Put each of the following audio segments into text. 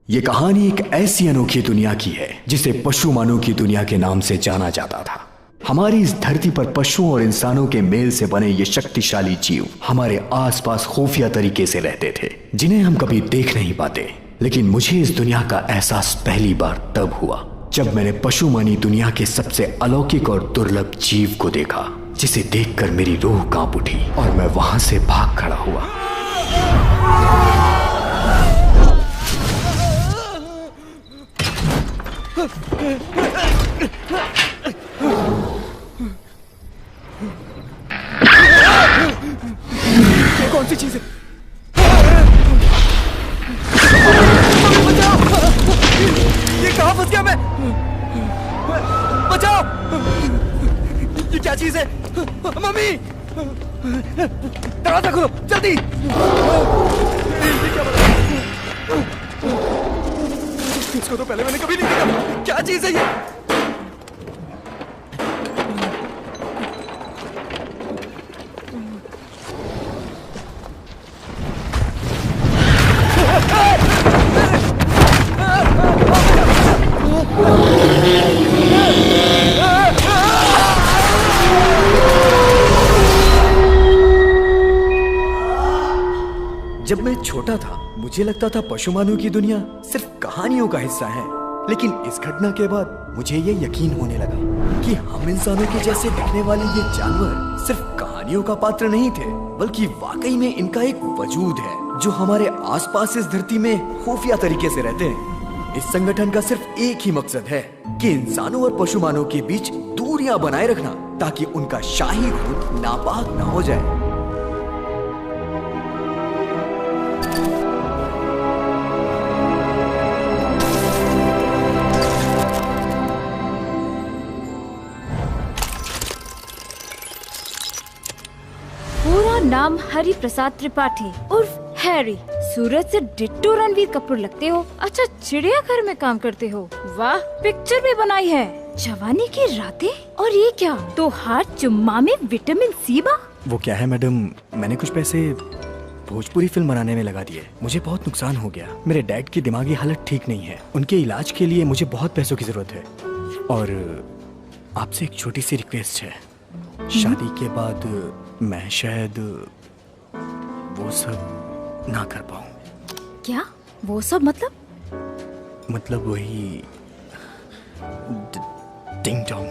ये कहानी एक ऐसी अनोखी दुनिया की है जिसे पशु मानव की दुनिया के नाम से जाना जाता था। हमारी इस धरती पर पशुओं और इंसानों के मेल से बने ये शक्तिशाली जीव हमारे आसपास खुफिया तरीके से रहते थे, जिन्हें हम कभी देख नहीं पाते। लेकिन मुझे इस दुनिया का एहसास पहली बार तब हुआ जब मैंने पशु मानी दुनिया के सबसे अलौकिक और दुर्लभ जीव को देखा, जिसे देखकर मेरी रूह कांप उठी और मैं वहां से भाग खड़ा हुआ। ये कौन सी चीज है? ये कहां फंस गया मैं? बचाओ! ये क्या चीज है? मम्मी! दरवाजा खोलो जल्दी! इसको तो पहले मैंने कभी नहीं देखा। क्या चीज है ये? जब मैं छोटा था मुझे लगता था पशु मानव की दुनिया सिर्फ कहानियों का हिस्सा है, लेकिन इस घटना के बाद मुझे ये यकीन होने लगा कि हम इंसानों के जैसे दिखने वाले ये जानवर सिर्फ कहानियों का पात्र नहीं थे, बल्कि वाकई में इनका एक वजूद है जो हमारे आसपास इस धरती में खुफिया तरीके से रहते हैं। इस संगठन का सिर्फ एक ही मकसद है कि इंसानों और पशु मानव के बीच दूरियां बनाए रखना, ताकि उनका शाही खून नापाक ना हो जाए। पूरा नाम हरि प्रसाद त्रिपाठी उर्फ हैरी। सूरत से डिट्टो रणवीर कपूर लगते हो। अच्छा, चिड़ियाघर में काम करते हो। वाह, पिक्चर भी बनाई है। जवानी की रातें। और ये क्या, तो हाथ चुम्मा में विटामिन सी बा? वो क्या है मैडम, मैंने कुछ पैसे भोजपुरी फिल्म बनाने में लगा दिए। मुझे बहुत नुकसान हो गया। मेरे डैड की दिमागी हालत ठीक नहीं है। उनके इलाज के लिए मुझे बहुत पैसों की जरूरत है। और आपसे एक छोटी सी रिक्वेस्ट है, शादी के बाद मैं शायद वो सब ना कर पाऊं। क्या वो सब मतलब? मतलब वही टिंग टोंग।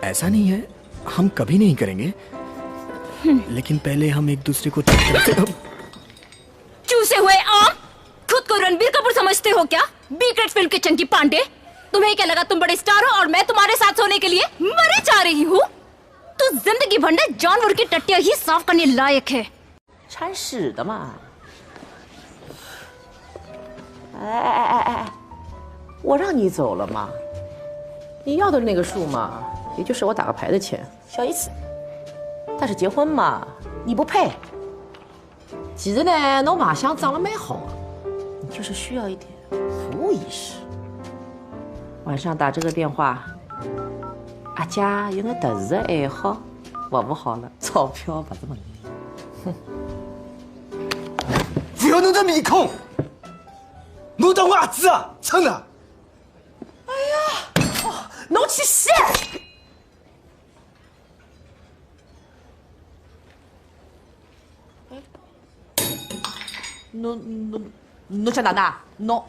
ऐसा नहीं है, हम कभी नहीं करेंगे, लेकिन पहले हम एक दूसरे को चूसे हुए आम, खुद को रणबीर कपूर समझते हो क्या? बी ग्रेड फिल्म के चंकी पांडे। तुम्हें क्या लगा तुम बड़े स्टार हो और मैं तुम्हारे साथ सोने के लिए मरे जा रही हूँ? तो जिंदगी भर ने जानवर की टट्टियां ही साफ करने लायक है। 铲屎的嘛！哎，我让你走了吗？你要的那个数嘛，也就是我打个牌的钱，小意思。但是结婚嘛，你不配。其实呢，侬马相长得蛮好的，你就是需要一点服务意识。晚上打这个电话，阿家有个特殊的爱好，服务好了，钞票不是问题。哼。 不要弄这面孔，侬当我儿子啊？真的？哎呀，侬去死！侬想哪能？侬，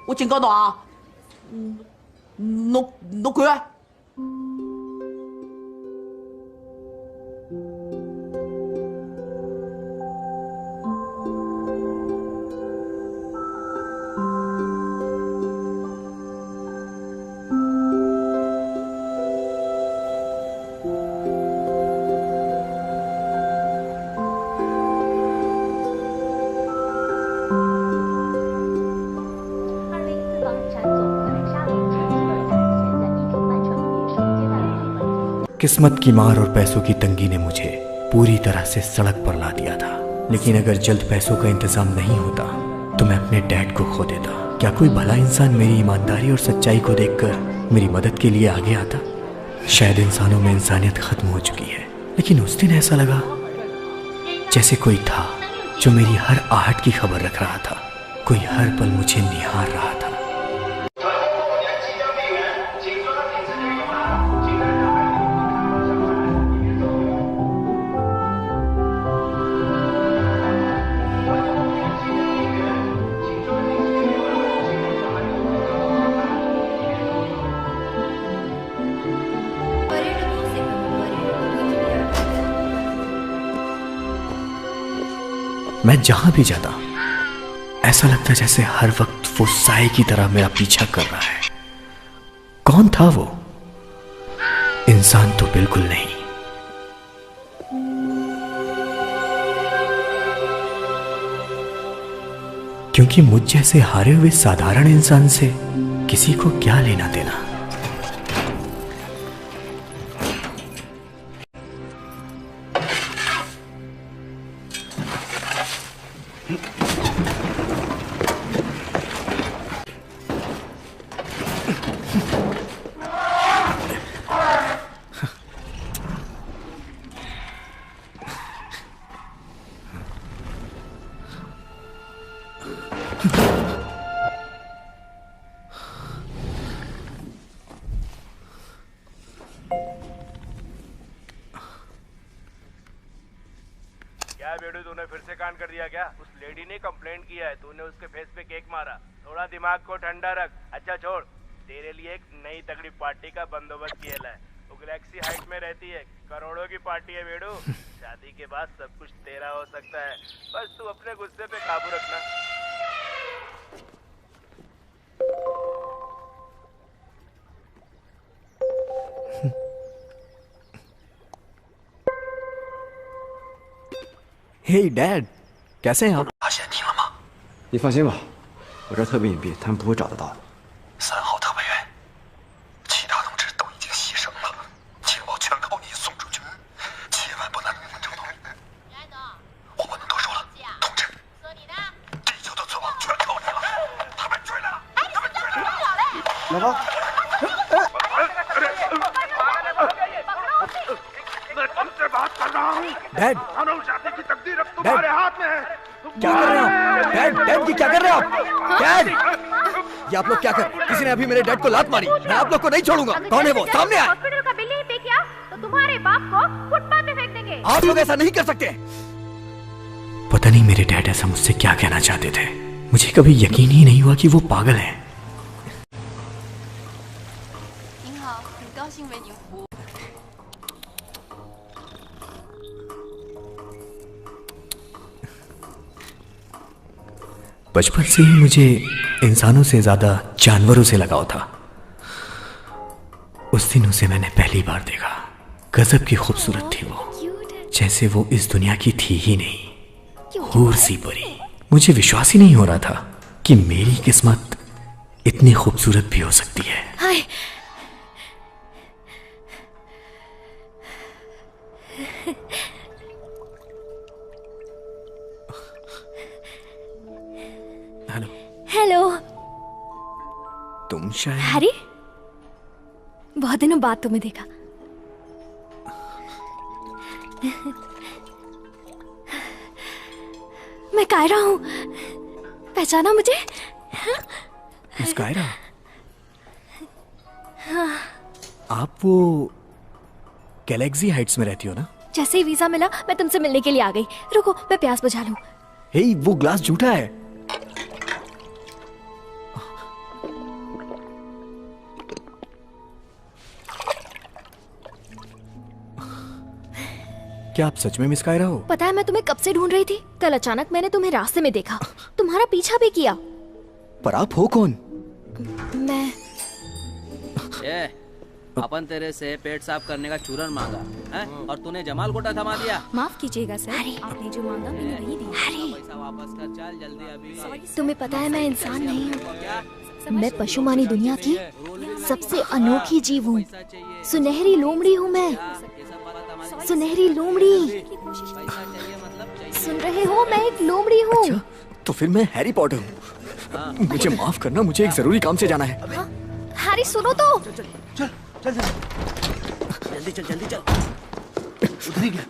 我警告侬啊！侬滚！ किस्मत की मार और पैसों की तंगी ने मुझे पूरी तरह से सड़क पर ला दिया था। लेकिन अगर जल्द पैसों का इंतजाम नहीं होता तो मैं अपने डैड को खो देता। क्या कोई भला इंसान मेरी ईमानदारी और सच्चाई को देखकर मेरी मदद के लिए आगे आता? शायद इंसानों में इंसानियत खत्म हो चुकी है, लेकिन उस दिन ऐसा लगा जैसे कोई था जो मेरी हर आहट की खबर रख रहा था, कोई हर पल मुझे निहार रहा था। मैं जहां भी जाता ऐसा लगता जैसे हर वक्त वो साए की तरह मेरा पीछा कर रहा है। कौन था वो? इंसान तो बिल्कुल नहीं। क्योंकि मुझ जैसे हारे हुए साधारण इंसान से किसी को क्या लेना देना। क्या बेडू, तूने फिर से कांड कर दिया क्या? उस लेडी ने कंप्लेंट किया है, तूने उसके फेस पे केक मारा। थोड़ा दिमाग को ठंडा रख। अच्छा छोड़, तेरे लिए एक नई तगड़ी पार्टी का बंदोबस्त किया है। वो गैलेक्सी हाइट में रहती है, करोड़ों की पार्टी है बेडू। शादी के बाद सब कुछ तेरा हो सकता है, बस तू अपने गुस्से पे काबू रखना। हे डैड, कैसे हैं आप? 发现你了吗？你放心吧，我这儿特别隐蔽，他们不会找得到的。3号特派员，其他同志都已经牺牲了，情报全靠你送出去，千万不能找到。我不能多说了，同志，地球的存亡全靠你了，他们追来了，他们追来了。老婆。 डैड, तुम्हारे हाथ में है। क्या कर रहे हैं आप? डैड, डैड जी क्या कर रहे हैं आप? डैड, ये आप लोग क्या कर? किसी ने अभी मेरे डैड को लात मारी। मैं आप लोग को नहीं छोड़ूंगा। कौन है वो? सामने आए। हॉस्पिटल का बिल नहीं पे किया तो तुम्हारे बाप को फुटपाथ पे फेंक देंगे। आप लोग ऐसा नहीं कर सकते। पता नहीं मेरे डैड ऐसा मुझसे क्या कहना चाहते थे। मुझे कभी यकीन ही नहीं हुआ कि वो पागल हैं। 您好，很高兴为您服务。 बचपन से ही मुझे इंसानों से ज्यादा जानवरों से लगाव था। उस दिन उसे मैंने पहली बार देखा। गजब की खूबसूरत थी वो, जैसे वो इस दुनिया की थी ही नहीं, हूर सी परी। मुझे विश्वास ही नहीं हो रहा था कि मेरी किस्मत इतनी खूबसूरत भी हो सकती है। हाय, हेलो। हेलो। तुम शायद हैरी, बहुत दिनों बाद तुम्हें देखा। मैं कायरा हूँ, पहचाना मुझे? मिस कायरा, आप वो गैलेक्सी हाइट्स में रहती हो ना? जैसे ही वीजा मिला मैं तुमसे मिलने के लिए आ गई। रुको मैं प्यास बुझा लूं। हे, वो ग्लास झूठा है। क्या आप सच में मिस कायरा हो? पता है मैं तुम्हें कब से ढूंढ रही थी। कल अचानक मैंने तुम्हें रास्ते में देखा, तुम्हारा पीछा भी किया। पर आप हो कौन? मैं अपन तेरे से पेट साफ करने का चूरन मांगा है और तूने जमाल गोटा थमा दिया। माफ कीजिएगा सर, आपने जो मांगा मैंने वही दिया। पैसा वापस कर, चल जल्दी अभी। तुम्हें पता है मैं इंसान नहीं हूँ, मैं पशुमानी दुनिया की सबसे अनोखी जीव हूँ। सुनहरी लोमड़ी हूँ मैं, सुनहरी लोमड़ी। सुन रहे हो, मैं एक लोमड़ी हूँ। अच्छा, तो फिर मैं हैरी पॉटर हूँ। मुझे माफ करना, मुझे एक जरूरी काम से जाना है। हैरी सुनो तो। जल्दी चल जल्दी चल। उधर ही गया।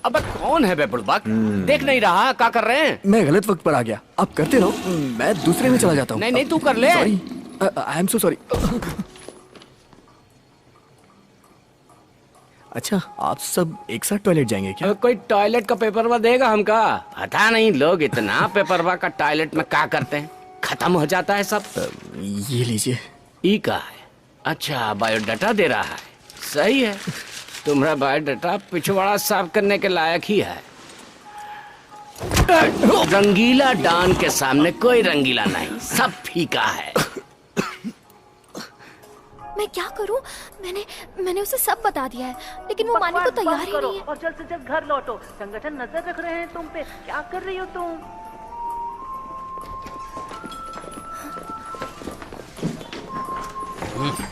अबे कौन है बे बुड़बक? देख नहीं रहा क्या कर रहे हैं? मैं गलत वक्त पर आ गया। आप करते रहो, मैं दूसरे में चला जाता हूँ। नहीं तू कर ले। Sorry, I am so sorry. अच्छा, आप सब एक साथ टॉयलेट जाएंगे क्या? कोई टॉयलेट का पेपरवा देगा हमका? पता नहीं लोग इतना पेपरवा का टॉयलेट में क्या करते हैं, खत्म हो जाता है सब। ये लीजिए। ई का है? अच्छा, बायोडाटा दे रहा है। सही है, तुम्हारा बायोडाटा पिछवाड़ा साफ करने के लायक ही है। रंगीला डॉन के सामने कोई रंगीला नहीं, सब फीका है। मैं क्या करूं? मैंने उसे सब बता दिया है, लेकिन वो मानने को तैयार ही नहीं है। और जल्द से जल्द घर लौटो, संगठन नजर रख रहे हैं तुम पे। क्या कर रही हो तुम?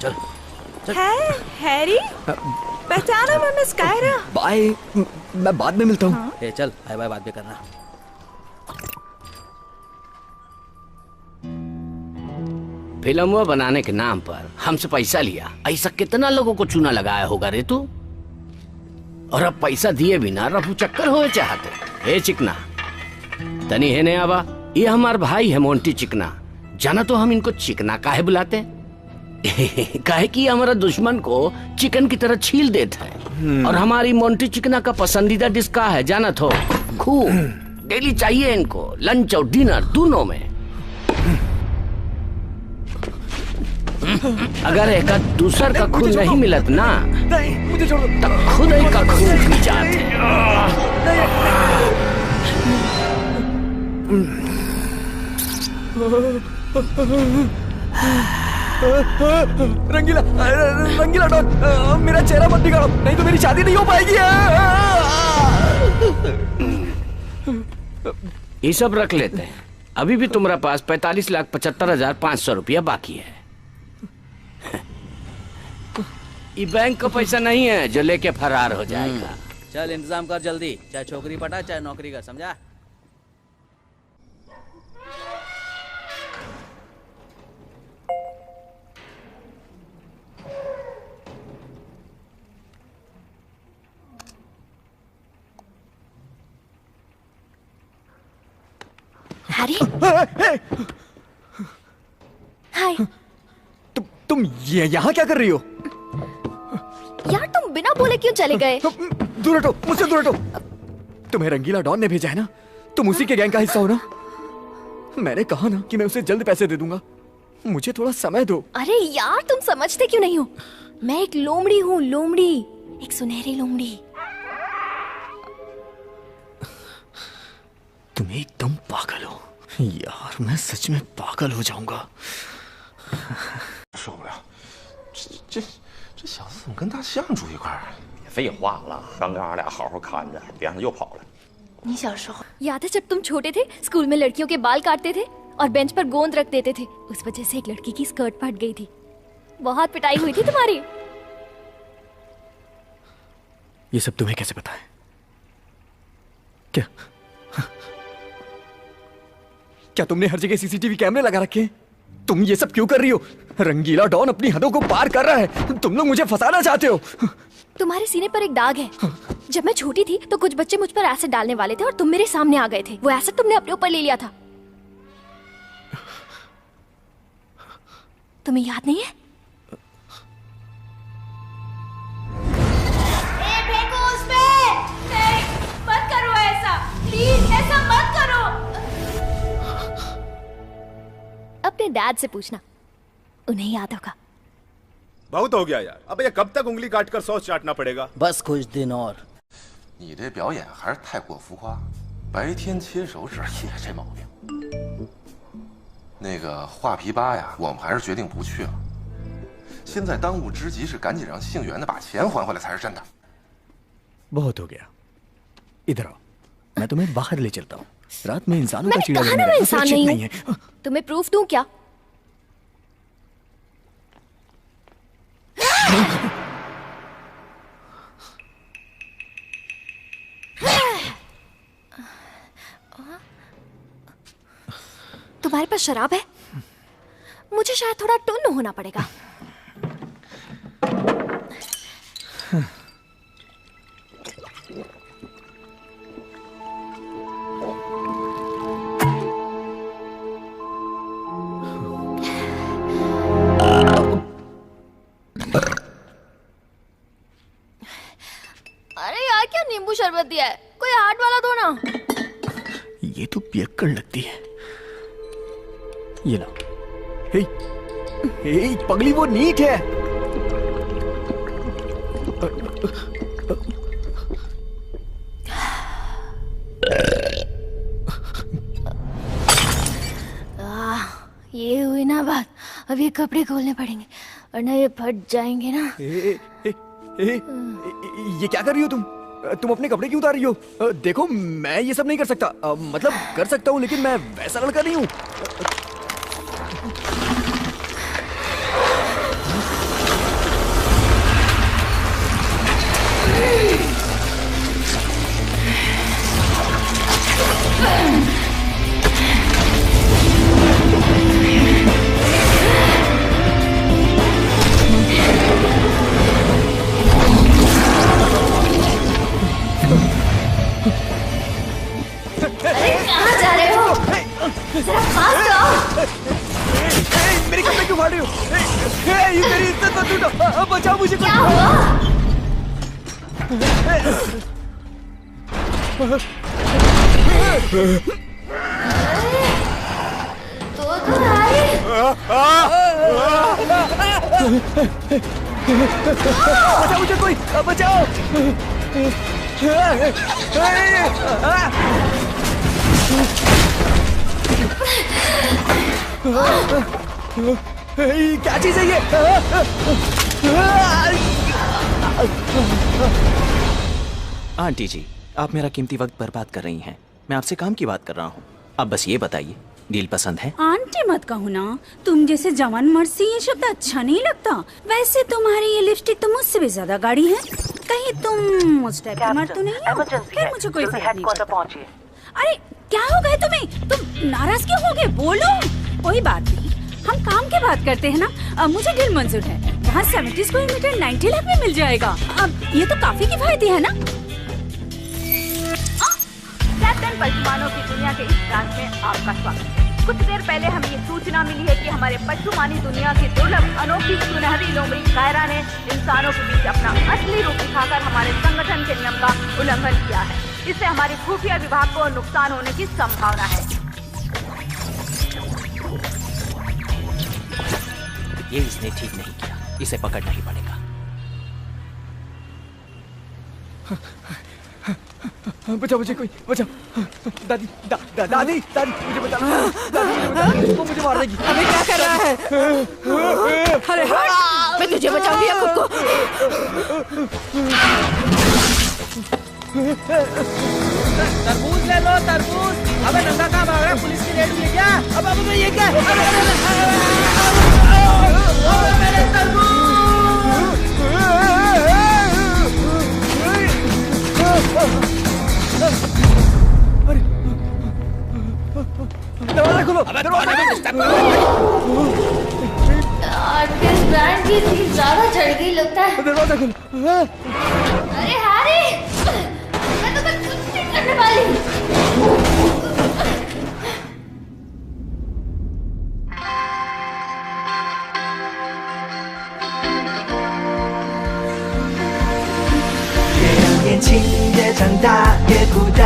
चल हैरी, पहचाना मैं मिस कायरा। बाय, मैं बाद में मिलता हूँ। ए चल, बाय बाय, बाद में करना। फिल्म बनाने के नाम पर हमसे पैसा लिया, ऐसा कितना लोगों को चूना लगाया होगा रे तू। और अब पैसा दिए बिना रफू चक्कर हो चाहते। हे चिकना, तनी है नहीं आवा, ये हमार भाई है मोंटी चिकना। जाना तो हम इनको चिकना काहे बुलाते? काहे कि हमारा दुश्मन को चिकन की तरह छील देता है। और हमारी मोंटी चिकना का पसंदीदा डिश का है जाना तो? खून। डेली चाहिए इनको, लंच और डिनर दोनों में। अगर एक दूसर का खून नहीं मिलत ना, नहीं, मुझे छोड़ दो। तब खुद ही का खून पी जाते। रंगीला डॉन, मेरा चेहरा मत दिखाओ, नहीं तो मेरी शादी नहीं हो पाएगी। ये सब रख लेते हैं। अभी भी तुम्हारे पास 45,75,500 रुपया बाकी है। ये बैंक का पैसा नहीं है जो लेके फरार हो जाएगा। चल इंतजाम कर जल्दी, चाहे छोकरी पटा चाहे नौकरी कर, समझा? हैरी, हाय। तुम ये यहाँ क्या कर रही हो? यार तुम बिना बोले क्यों चले गए? दूर हटो, मुझसे दूर हटो। तुम्हें रंगीला डॉन ने भेजा है ना, तुम उसी के गैंग का हिस्सा हो ना। मैंने कहा ना कि मैं उसे जल्द पैसे दे दूंगा, मुझे थोड़ा समय दो। अरे यार तुम समझते क्यों नहीं हो? मैं एक लोमड़ी हूँ, लोमड़ी, एक सुनहरी लोमड़ी। तुम एकदम पागल हो यार, मैं सच में पागल हो जाऊंगा। 受不了，这小子怎么跟大象住一块儿？别废话了，刚跟俺俩好好看着，别让他又跑了。你小时候याद है जब तुम छोटे थे, स्कूल में लड़कियों के बाल काटते थे और बेंच पर गोंद रख देते थे, उस वजह से एक लड़की की स्कर्ट फट गई थी। बहुत पिटाई हुई थी तुम्हारी। ये सब तुम्हें कैसे पता है? क्या क्या तुमने हर जगह सीसीटीवी कैमरे लगा रखे हैं? तुम ये सब क्यों कर रही हो? रंगीला डॉन अपनी हदों को पार कर रहा है, तुम लोग मुझे फंसाना चाहते हो। तुम्हारे सीने पर एक दाग है। जब मैं छोटी थी तो कुछ बच्चे मुझ पर एसिड डालने वाले थे और तुम मेरे सामने आ गए थे। वो एसिड तुमने अपने ऊपर ले लिया था। तुम्हें याद नहीं है? फेंको उस पे। नहीं, मत करो ऐसा, प्लीज ऐसा मत करो। अपने डैड से पूछना, उन्हें याद होगा। बहुत हो गया यार, अब ये कब तक उंगली काटकर सॉस चाटना पड़ेगा? बस कुछ दिन और।你这表演还是太过浮夸，白天切手指也这毛病。那个画皮吧呀，我们还是决定不去了。现在当务之急是赶紧让杏园的把钱还回来才是真的。बहुत हो गया, इधर आओ, मैं तुम्हें बाहर ले चलता हूँ। रात में इंसानों का मैंने चिड़िया कहा ना मैं इंसान नहीं हूँ। तुम्हें प्रूफ दूं क्या? तुम्हारे पास शराब है? मुझे शायद थोड़ा टुन्न होना पड़ेगा। दिया है, कोई हार्ड वाला दो ना। ये तो पियक्कड़ लगती है। ये लो। हे, हे, पगली वो नीट है। ये हुई ना बात, अब ये कपड़े खोलने पड़ेंगे वरना ये फट जाएंगे ना। ये क्या कर रही हो तुम अपने कपड़े क्यों उतार रही हो? देखो मैं ये सब नहीं कर सकता। मतलब कर सकता हूँ लेकिन मैं वैसा लड़का नहीं हूँ। कहाँ जा रहे हो? जरा पास तो आओ। मेरे कपड़े क्यों फाड़ रही हो? ये मेरी इज्जत मत लूटो। बचाओ मुझे। क्या हुआ? तो आई। बचाओ मुझे कोई, बचाओ। क्या चीज है ये? आंटी जी, आप मेरा कीमती वक्त बर्बाद कर रही हैं। मैं आपसे काम की बात कर रहा हूँ। अब बस ये बताइए, डील पसंद है? आंटी मत कहो ना, तुम जैसे जवान मर्द से ये शब्द अच्छा नहीं लगता। वैसे तुम्हारी ये लिपस्टिक तो मुझसे भी ज्यादा गाढ़ी है। कहीं तुम उस टाइप का मर्द तो नहीं हो? फिर मुझे कोई फर्क नहीं पड़ता। अरे क्या हो गए तुम्हें? तुम नाराज क्यों हो गए? बोलो। कोई बात नहीं, हम काम की बात करते हैं ना। मुझे डील मंजूर है। वहाँ 70 स्क्वायर मीटर 90 लाख में मिल जाएगा। अब ये तो काफी किफायती है ना। कैप्टन पशुमानों की दुनिया के इस ब्रांच में आपका स्वागत है। कुछ देर पहले हमें ये सूचना मिली है कि हमारे पशुमानी दुनिया की दुर्लभ अनोखी सुनहरी लोमड़ी कायरा ने इंसानों के बीच अपना असली रूप दिखाकर हमारे संगठन के नियम का उल्लंघन किया है। इससे हमारी खुफिया विभाग को नुकसान होने की संभावना है। ये इसने ठीक नहीं किया, इसे पकड़ना ही पड़ेगा। बचाओ मुझे कोई, बचाओ। दादी दादी मुझे बचाना। दादी वो मुझे मार देगी। अबे क्या कर रहा है? अरे हट, मैं तुझे बचाऊंगी खुद को। तरबूज ले लो, तरबूज। अबे नंगा कहाँ भाग रहा है? पुलिस की रेड हुई है क्या? अब ये क्या? मेरे तरबूज। दरवाजा खोलो। इस ब्रांड की फीस ज्यादा चढ़ गई लगता है। दरवाजा खोलो। अरे हैरी, मैं तो कुछ नहीं करने वाली।年轻越长大越孤单，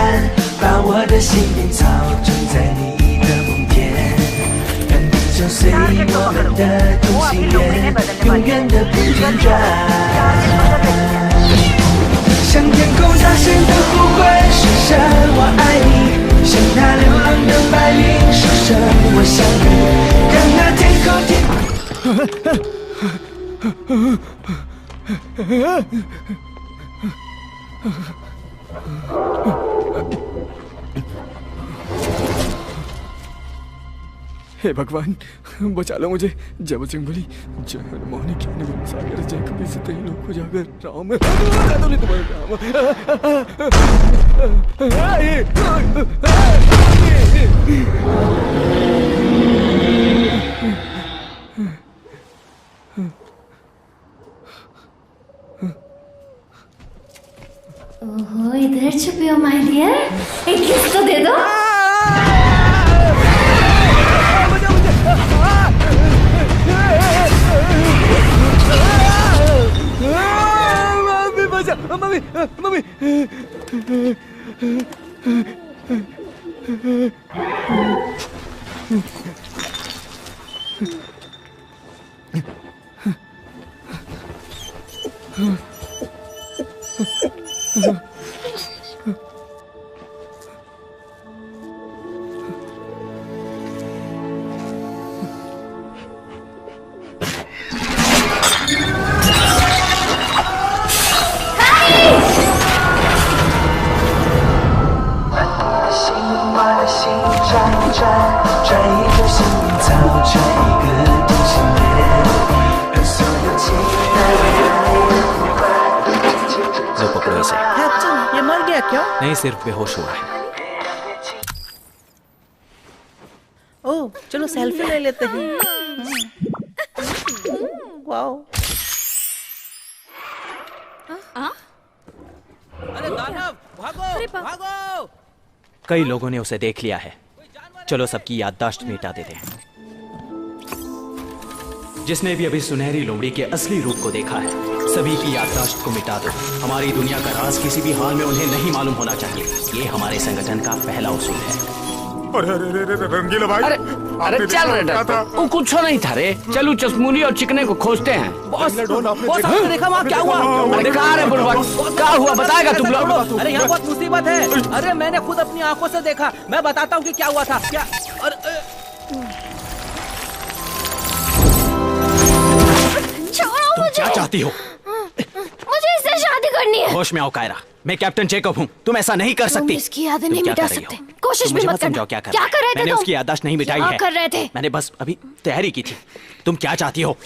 把我的心灵操纵在你的梦田，让地球随我们的同心圆，永远的不间断。向天空大声的呼唤，说声我爱你，向那流浪的白云说声我想你，让那天空हे भगवान, बचा लो मुझे। जय बजरंग बली, जय हनुमान ज्ञान गुण सागर, जय कपी सतहि लोक उजागर, राम ओहो, इधर छुपे हो माय डियर, एक किस तो दे दो। मम्मी ये मर गया क्या? नहीं, सिर्फ बेहोश हुआ है। ओह, चलो सेल्फी ले लेते हैं। वाओ। अरे दानव, भागो, भागो। कई लोगों ने उसे देख लिया है। चलो सबकी याददाश्त मिटा देते हैं। जिसने भी अभी सुनहरी लोमड़ी के असली रूप को देखा है, सभी की याददाश्त को मिटा दो। हमारी दुनिया का राज किसी भी हाल में उन्हें नहीं मालूम होना चाहिए। ये हमारे संगठन का पहला उसूल है। अरे रंगीला भाई, अरे चल रे, वो कुछ नहीं था रे। चलो चश्मूली और चिकने को खोजते हैं। बॉस, आपने देखा वहाँ क्या हुआ? अरे कहाँ रे बुढ़वा, क्या हुआ बताएगा तुम लोग? अरे यहाँ बहुत मुसीबत है। अरे मैंने खुद अपनी आंखों से देखा। मैं बताता हूँ कि क्या हुआ था। क्या? तुम क्या चाहती हो? मुझे इससे शादी करनी है। होश में आओ कायरा, मैं कैप्टन जैकब हूँ। तुम ऐसा नहीं कर सकती। इसकी यादें नहीं मिटा सकते। कोशिश भी मत करना। क्या कर रहे थे? मैंने उसकी याददाश्त नहीं मिटाई है। कर रहे थे? मैंने बस अभी तैयारी की थी। तुम क्या चाहती हो?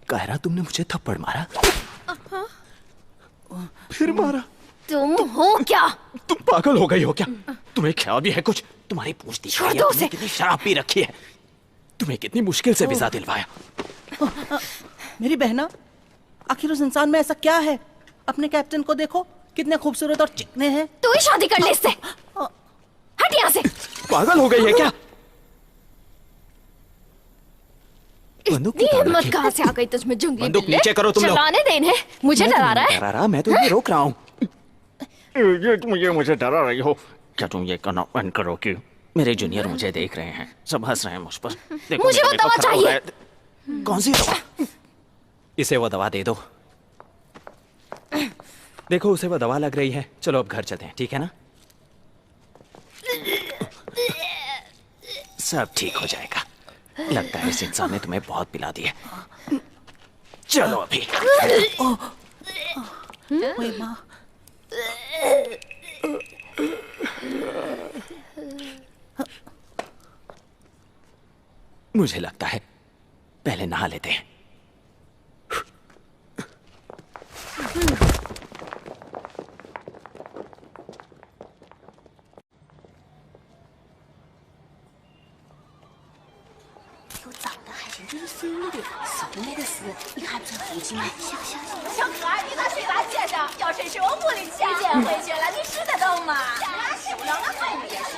कायरा, तुमने मुझे थप्पड़ मारा, फिर मारा। तुम हो क्या? तुम पागल हो गई हो क्या? तुम्हें ख्याल भी है कुछ? तुम्हारी पूछ दी कितनी शराब पी रखी है। तुम्हें कितनी मुश्किल से वीजा दिलवाया। मेरी बहना, आखिर उस इंसान में ऐसा क्या है? अपने कैप्टन को देखो, कितने खूबसूरत और चिकने हैं। तू ही शादी कर ले इससे। हट यहाँ से। पागल हो गई है क्या? इतनी हिम्मत कहाँ से आ गई तुझमें? जंगली बंदूक नीचे करो तुम लोग। चलाने देने मुझे डरा रहा है। डरा रहा? मैं तो ये रोक रहा हूँ। मुझे डरा रही हो क्या? तुम ये करना बंद करो कि मेरे जूनियर मुझे देख रहे हैं, सब हंस रहे हैं मुझ पर। मुझे वो दवा चाहिए। कौन सी दवा? इसे वो दवा दे दो। देखो उसे वो दवा लग रही है। चलो अब घर चलते हैं, ठीक है ना? सब ठीक हो जाएगा। लगता है इस इंसान ने तुम्हें बहुत पिला दी है। चलो अभी। माँ, मुझे लगता है पहले नहा लेते हैं।小可爱，你咋睡大街上？要真是我屋里钱捡回去了，你使得动吗？受不了，俺孩子也是。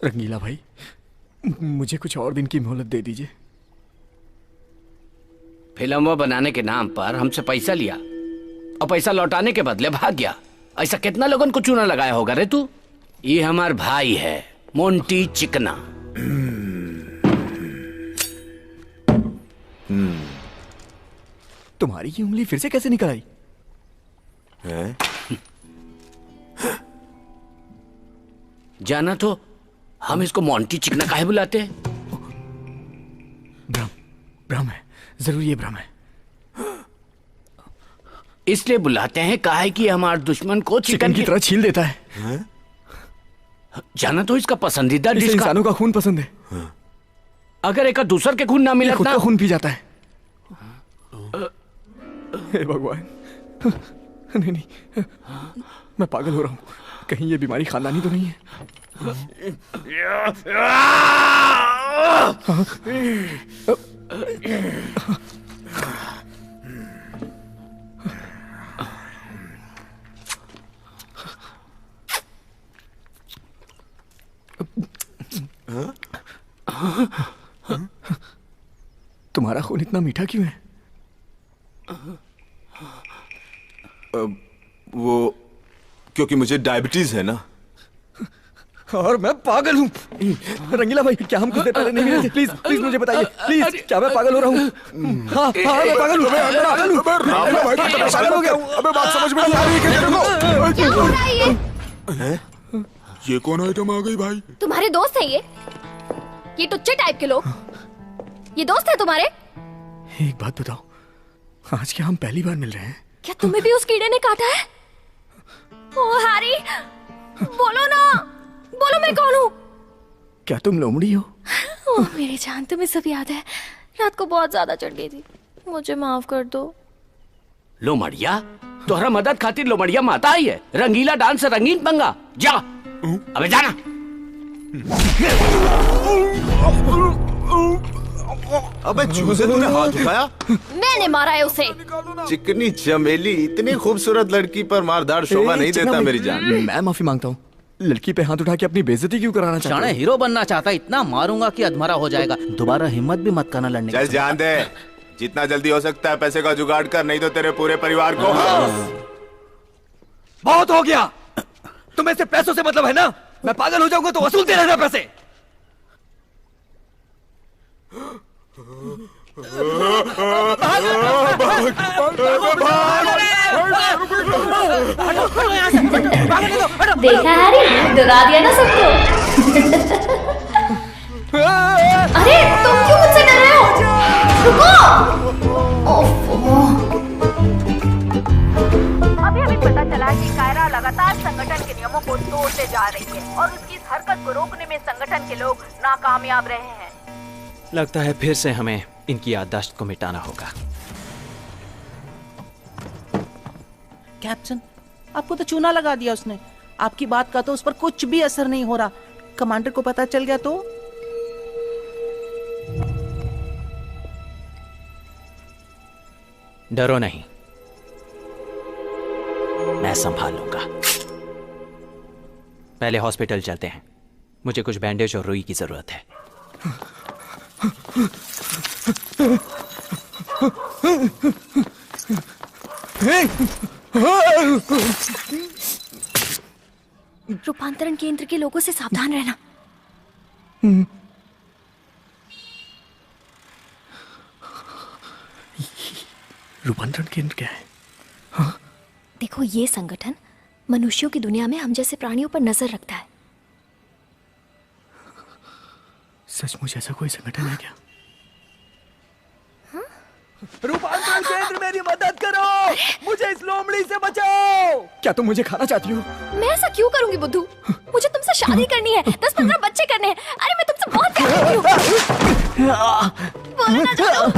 रंगीला भाई, मुझे कुछ और दिन की मोहलत दे दीजिए। फिल्म बनाने के नाम पर हमसे पैसा लिया और पैसा लौटाने के बदले भाग गया। ऐसा कितना लोगों को चूना लगाया होगा रे तू? ये हमार भाई है मोंटी चिकना। तुम्हारी ये उंगली फिर से कैसे निकल आई? जाना तो हम इसको मोंटी चिकना काहे बुलाते हैं? भ्रम है, जरूर ये भ्रम है। इसलिए बुलाते हैं काहे कि हमारे दुश्मन को चिकन की तरह छील देता है। जाना तो इसका पसंदीदा डिश इंसानों का खून पसंद है। अगर एक दूसर के खून ना मिले खुद का खून पी जाता है। हे भगवान, नहीं, मैं पागल हो रहा हूँ। कहीं ये बीमारी खानदानी तो नहीं है? तुम्हारा खून इतना मीठा क्यों है? वो क्योंकि मुझे डायबिटीज है ना। और मैं पागल हूँ। रंगीला भाई, क्या हम कुछ देर पहले नहीं मिले थे? प्लीज प्लीज मुझे बताइए, प्लीज, क्या मैं पागल हो रहा हूँ? हाँ हाँ मैं पागल हूँ, पागल हूँ, पागल हो गया हूँ। अबे बात समझ में नहीं आ रही है तेरे को? ये कौन आइटम आ गई भाई? तुम्हारे दोस्त हैं ये टुच्चे टाइप के लोग। ये दोस्त है तुम्हारे? एक बात बताओ, आज क्या हम पहली बार मिल रहे हैं? क्या तुम्हें भी उस कीड़े ने काटा है? ओ हैरी, बोलो ना, बोलो मैं कौन हूँ? क्या तुम लोमड़ी हो? ओह मेरी जान, तुम्हें सब याद है? रात को बहुत ज्यादा चढ़ गई थी, मुझे माफ कर दो। लोमड़िया? तोहरा मदद खातिर लोमड़िया माता आई है। रंगीला डांस रंगीन पंगा, जा अबे जाना। अबे चूजे, तूने हाथ उठाया? मैंने मारा है उसे। चिकनी चमेली, इतनी खूबसूरत लड़की पर मारदार शोभा नहीं देता मेरी जान। मैं माफी मांगता हूँ, लड़की पे हाथ उठा के अपनी बेइज्जती क्यों कराना चाहता जाने हीरो बनना चाहता, इतना मारूंगा कि अधमरा हो जाएगा। दोबारा हिम्मत भी मत करना लड़ने। चल जान दे, जितना जल्दी हो सकता है पैसे का जुगाड़ कर, नहीं तो तेरे पूरे परिवार को। बहुत हो गया, तुम्हें सिर्फ पैसों से मतलब है ना? मैं पागल हो जाऊंगा तो वसूलते रहना पैसे। देखा हैरी, डरा दिया ना सबको। अरे तुम क्यों मुझसे डर रहे हो? रुको। अभी हमें पता चला कि कायरा लगातार संगठन के नियमों को तोड़ते जा रही है और उसकी इस हरकत को रोकने में संगठन के लोग नाकामयाब रहे हैं। लगता है फिर से हमें इनकी याददाश्त को मिटाना होगा। कैप्टन, आपको तो चूना लगा दिया उसने। आपकी बात का तो उस पर कुछ भी असर नहीं हो रहा। कमांडर को पता चल गया तो? डरो नहीं, मैं संभाल लूंगा। पहले हॉस्पिटल चलते हैं, मुझे कुछ बैंडेज और रुई की जरूरत है। रूपांतरण केंद्र के लोगों से सावधान रहना। रूपांतरण केंद्र क्या है? हाँ? देखो, ये संगठन मनुष्यों की दुनिया में हम जैसे प्राणियों पर नजर रखता है। सचमुच ऐसा कोई संगठन है क्या? हाँ? रूपांतरण केंद्र, मेरी मदद करो, मुझे इस लोमड़ी से बचाओ। क्या तुम मुझे खाना चाहती हो? मैं ऐसा क्यों करूंगी बुद्धू? मुझे तुमसे शादी करनी है, 10-15 बच्चे करने हैं। अरे मैं तुमसे बहुत प्यार करती हूँ। बोलो ना जानो,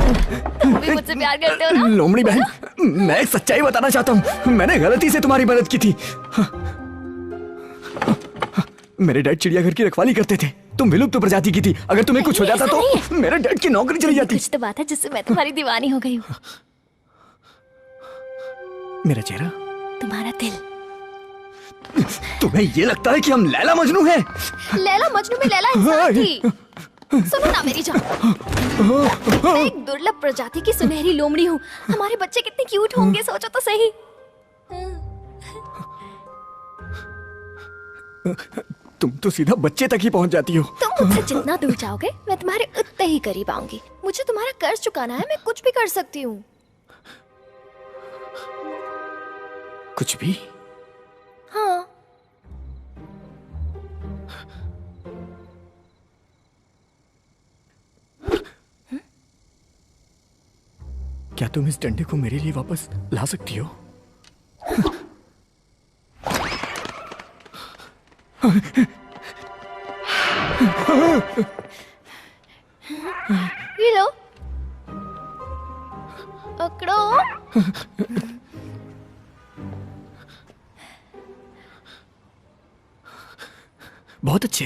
तुम भी मुझसे प्यार करते हो ना? लोमड़ी बहन, मैं एक सच्चाई बताना चाहता हूँ। मैंने गलती से तुम्हारी मदद की थी। मेरे डैड चिड़ियाघर की रखवाली करते थे, तुम विलुप्त प्रजाति की थी। अगर तुम्हें कुछ हो जाता तो मेरे डैड की नौकरी चली जाती। कुछ तो बात है जिससे मैं तुम्हारी दीवानी हो गई हूँ। मेरा चेहरा, तुम्हारा दिल। तुम्हें ये लगता है कि हम लैला मजनू हैं? लैला मजनू में लैला इंसान थी। सुनो ना मेरी जान, मैं एक दुर्लभ प्रजाति की सुनहरी लोमड़ी हूँ। हमारे बच्चे कितने क्यूट होंगे, सोचो तो सही। तुम तो सीधा बच्चे तक ही पहुंच जाती हो। तुम मुझसे जितना दूर जाओगे मैं तुम्हारे उतने ही करीब आऊंगी। मुझे तुम्हारा कर्ज चुकाना है, मैं कुछ भी कर सकती हूँ। कुछ भी? हाँ। क्या तुम इस डंडे को मेरे लिए वापस ला सकती हो? ये लो, पकड़ो। बहुत अच्छे।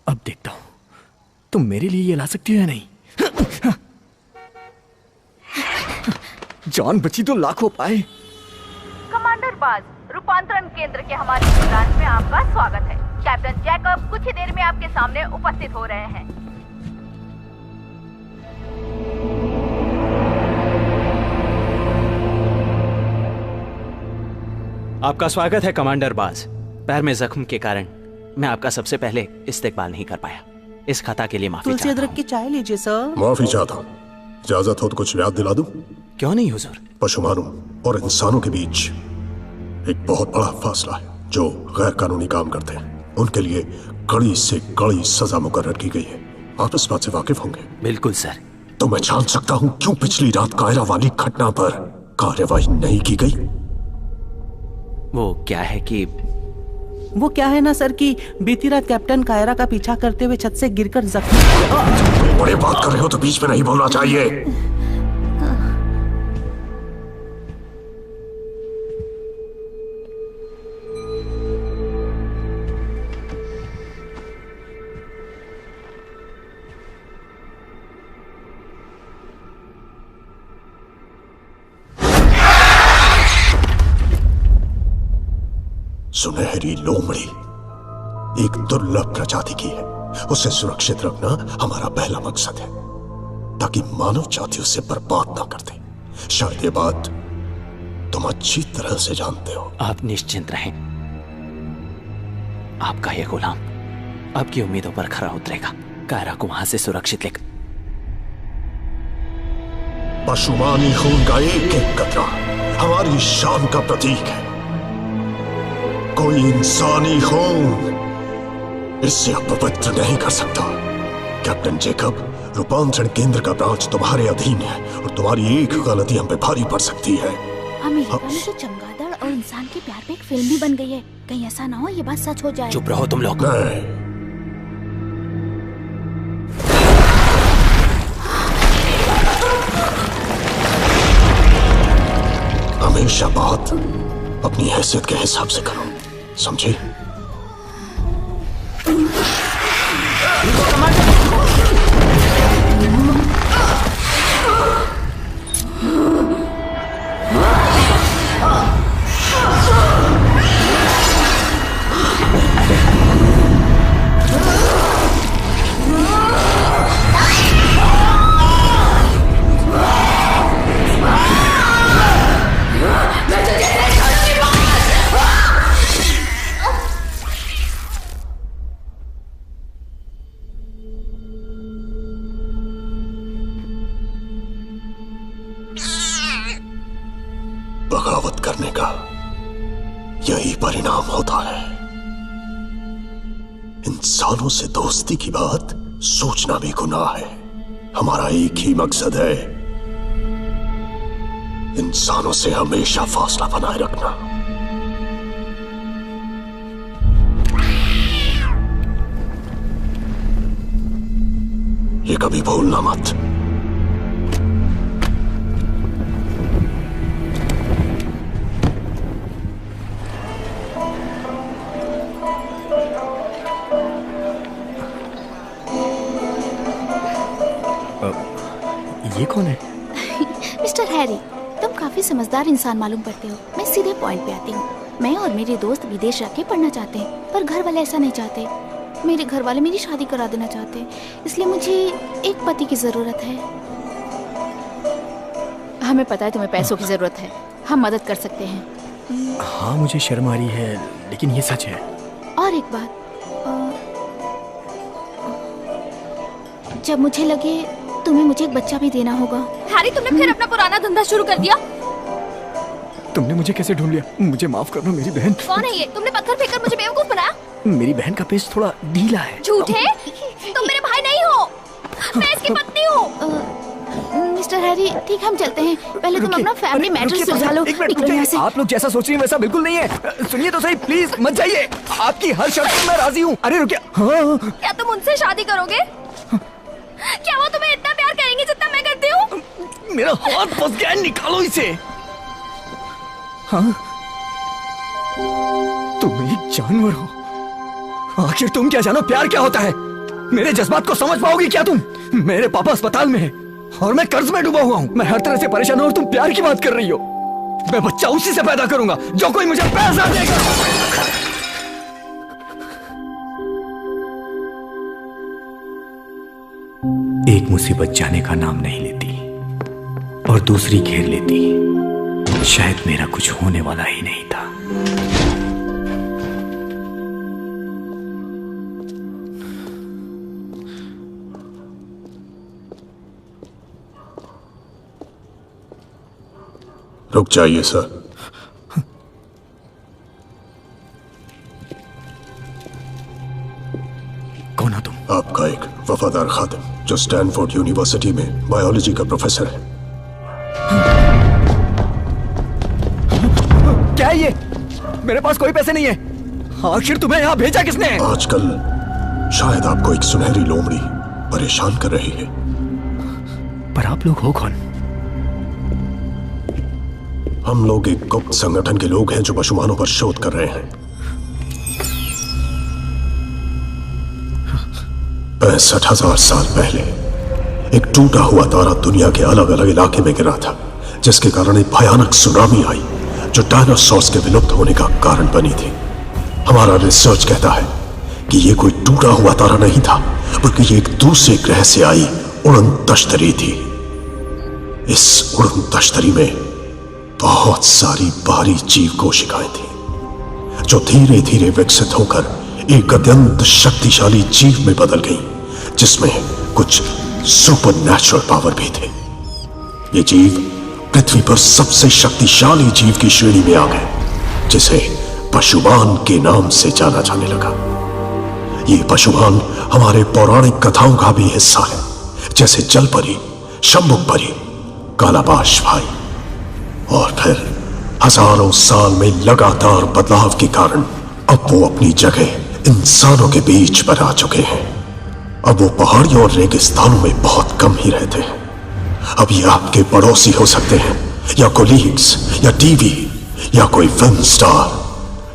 अब देखता हूं तुम मेरे लिए ये ला सकती हो या नहीं। जान बची तो लाखों पाए। कमांडर बाज, रूपांतरण केंद्र के हमारे ब्रांच में आपका स्वागत है। कैप्टन जैकब कुछ ही देर में आपके सामने उपस्थित हो रहे हैं। आपका स्वागत है कमांडर बाज। पैर में जख्म के कारण मैं आपका सबसे पहले इस्तेकबाल नहीं कर पाया। इस खता के लिए माफी तुलसी अदरक की चाय लीजिए सर। माफी चाहता हूँ, इजाजत हो तो कुछ याद दिला दूं? क्यों नहीं हुजूर। पशुमानों और इंसानों के बीच एक बहुत बड़ा फासला है। जो गैर कानूनी काम करते हैं उनके लिए कड़ी से कड़ी सजा मुकर्रर की गई है। आप इस बात से वाकिफ होंगे? बिल्कुल सर। तो मैं जान सकता हूँ क्यों पिछली रात कायरा वाली घटना पर कार्यवाही नहीं की गई? वो क्या है ना सर कि बीती रात कैप्टन कायरा का पीछा करते हुए छत से गिरकर जख्मी। बड़े बात कर रहे हो तो बीच में नहीं बोलना चाहिए। सुनहरी लोमड़ी एक दुर्लभ प्रजाति की है। उसे सुरक्षित रखना हमारा पहला मकसद है ताकि मानव जाति उसे बर्बाद ना कर दे। शायद ये बात तुम अच्छी तरह से जानते हो। आप निश्चिंत रहें, आपका ये गुलाम आपकी उम्मीदों पर खरा उतरेगा। कायरा को वहां से सुरक्षित लेकर। पशुमानी खून का एक एक कतरा हमारी शान का प्रतीक है। कोई इंसानी खून इससे अपवित्र नहीं कर सकता। कैप्टन जैकब, रूपांतरण केंद्र का ब्रांच तुम्हारे अधीन है और तुम्हारी एक गलती हम पे भारी पड़ सकती है। अमेरिका में तो चमगादड़ और इंसान के प्यार पे एक फिल्म भी बन गई है। कहीं ऐसा ना हो ये बात सच हो जाए। चुप रहो तुम लोग। हमेशा बात अपनी हैसियत के हिसाब से करो, समझे? बगावत करने का यही परिणाम होता है। इंसानों से दोस्ती की बात सोचना भी गुनाह है। हमारा एक ही मकसद है, इंसानों से हमेशा फासला बनाए रखना। ये कभी भूलना मत। ये कौन है? मिस्टर हैरी, तुम काफी समझदार इंसान मालूम पड़ते हो। मैं सीधे पॉइंट पे आती हूँ। मैं और मेरे दोस्त विदेश जाके पढ़ना चाहते हैं, पर घर वाले ऐसा नहीं चाहते। मेरे घर वाले मेरी शादी करा देना चाहते हैं, इसलिए मुझे एक पति की जरूरत है। हमें पता है तुम्हें पैसों की जरूरत है, हम मदद कर सकते हैं। हाँ, मुझे शर्म आ रही है, लेकिन ये सच है। और एक बात, जब मुझे लगे तुम्हें मुझे एक बच्चा भी देना होगा। हैरी, तुमने फिर अपना पुराना धंधा शुरू कर दिया। तुमने मुझे कैसे ढूंढ लिया? मुझे माफ करना मेरी बहन। कौन है ये? तुमने पत्थर फेंककर मुझे बेवकूफ बनाया। मेरी बहन का पेच थोड़ा ढीला है। झूठे, तुम मेरे भाई नहीं हो, मैं इसकी पत्नी हूँ। मिस्टर हैरी, ठीक, हम चलते हैं। पहले तुम अपना फैमिली मैटर सुलझा लो। निकलो यहाँ से। आप लोग जैसा सोच रही हैं वैसा बिल्कुल नहीं है। सुनिए तो सही, प्लीज मत जाइए। आपकी हर शर्त पर मैं राजी हूँ। अरे रुकिए। हाँ। क्या तुम उनसे शादी करोगे? क्या वो तुम्हें इतना प्यार करेंगे जितना मैं करती हूँ? मेरा हाथ फंस गया, निकालो इसे। हाँ, तुम एक जानवर हो। आखिर तुम क्या जानो प्यार क्या होता है? मेरे जज्बात को समझ पाओगी क्या तुम? मेरे पापा अस्पताल में हैं और मैं कर्ज में डूबा हुआ हूँ। मैं हर तरह से परेशान हूँ और तुम प्यार की बात कर रही हो। मैं बच्चा उसी से पैदा करूंगा जो कोई मुझे पैसा देगा। एक मुसीबत जाने का नाम नहीं लेती और दूसरी घेर लेती। शायद मेरा कुछ होने वाला ही नहीं था। रुक जाइए सर। कौन हो तुम? आपका एक वफादार खादिम जो स्टैनफोर्ड यूनिवर्सिटी में बायोलॉजी का प्रोफेसर है। क्या है ये? मेरे पास कोई पैसे नहीं है। आखिर तुम्हें यहाँ भेजा किसने? आजकल शायद आपको एक सुनहरी लोमड़ी परेशान कर रही है। पर आप लोग हो कौन? हम लोग एक गुप्त संगठन के लोग हैं जो पशुमानों पर शोध कर रहे हैं। 65,000 साल पहले एक टूटा हुआ तारा दुनिया के अलग अलग इलाके में गिरा था, जिसके कारण एक भयानक सुनामी आई जो डायनासोर्स के विलुप्त होने का कारण बनी थी। हमारा रिसर्च कहता है कि यह कोई टूटा हुआ तारा नहीं था, बल्कि ये एक दूसरे ग्रह से आई उड़न तश्तरी थी। इस उड़न तश्तरी में बहुत सारी बाहरी जीव कोशिकाएं थी जो धीरे धीरे विकसित होकर एक अत्यंत शक्तिशाली जीव में बदल गई, जिसमें कुछ सुपरनैचुरल पावर भी थे। ये जीव पृथ्वी पर सबसे शक्तिशाली जीव की श्रेणी में आ गए, जिसे पशुमान के नाम से जाना जाने लगा। ये पशुमान हमारे पौराणिक कथाओं का भी हिस्सा है, जैसे जलपरी, शंभुक परी, कालाबाश भाई। और फिर हजारों साल में लगातार बदलाव के कारण अब वो अपनी जगह इंसानों के बीच पर आ चुके हैं। अब वो पहाड़ियों और रेगिस्तानों में बहुत कम ही रहते हैं। अब ये आपके पड़ोसी हो सकते हैं, या कोलीग्स, या टीवी, या कोई फिल्म स्टार,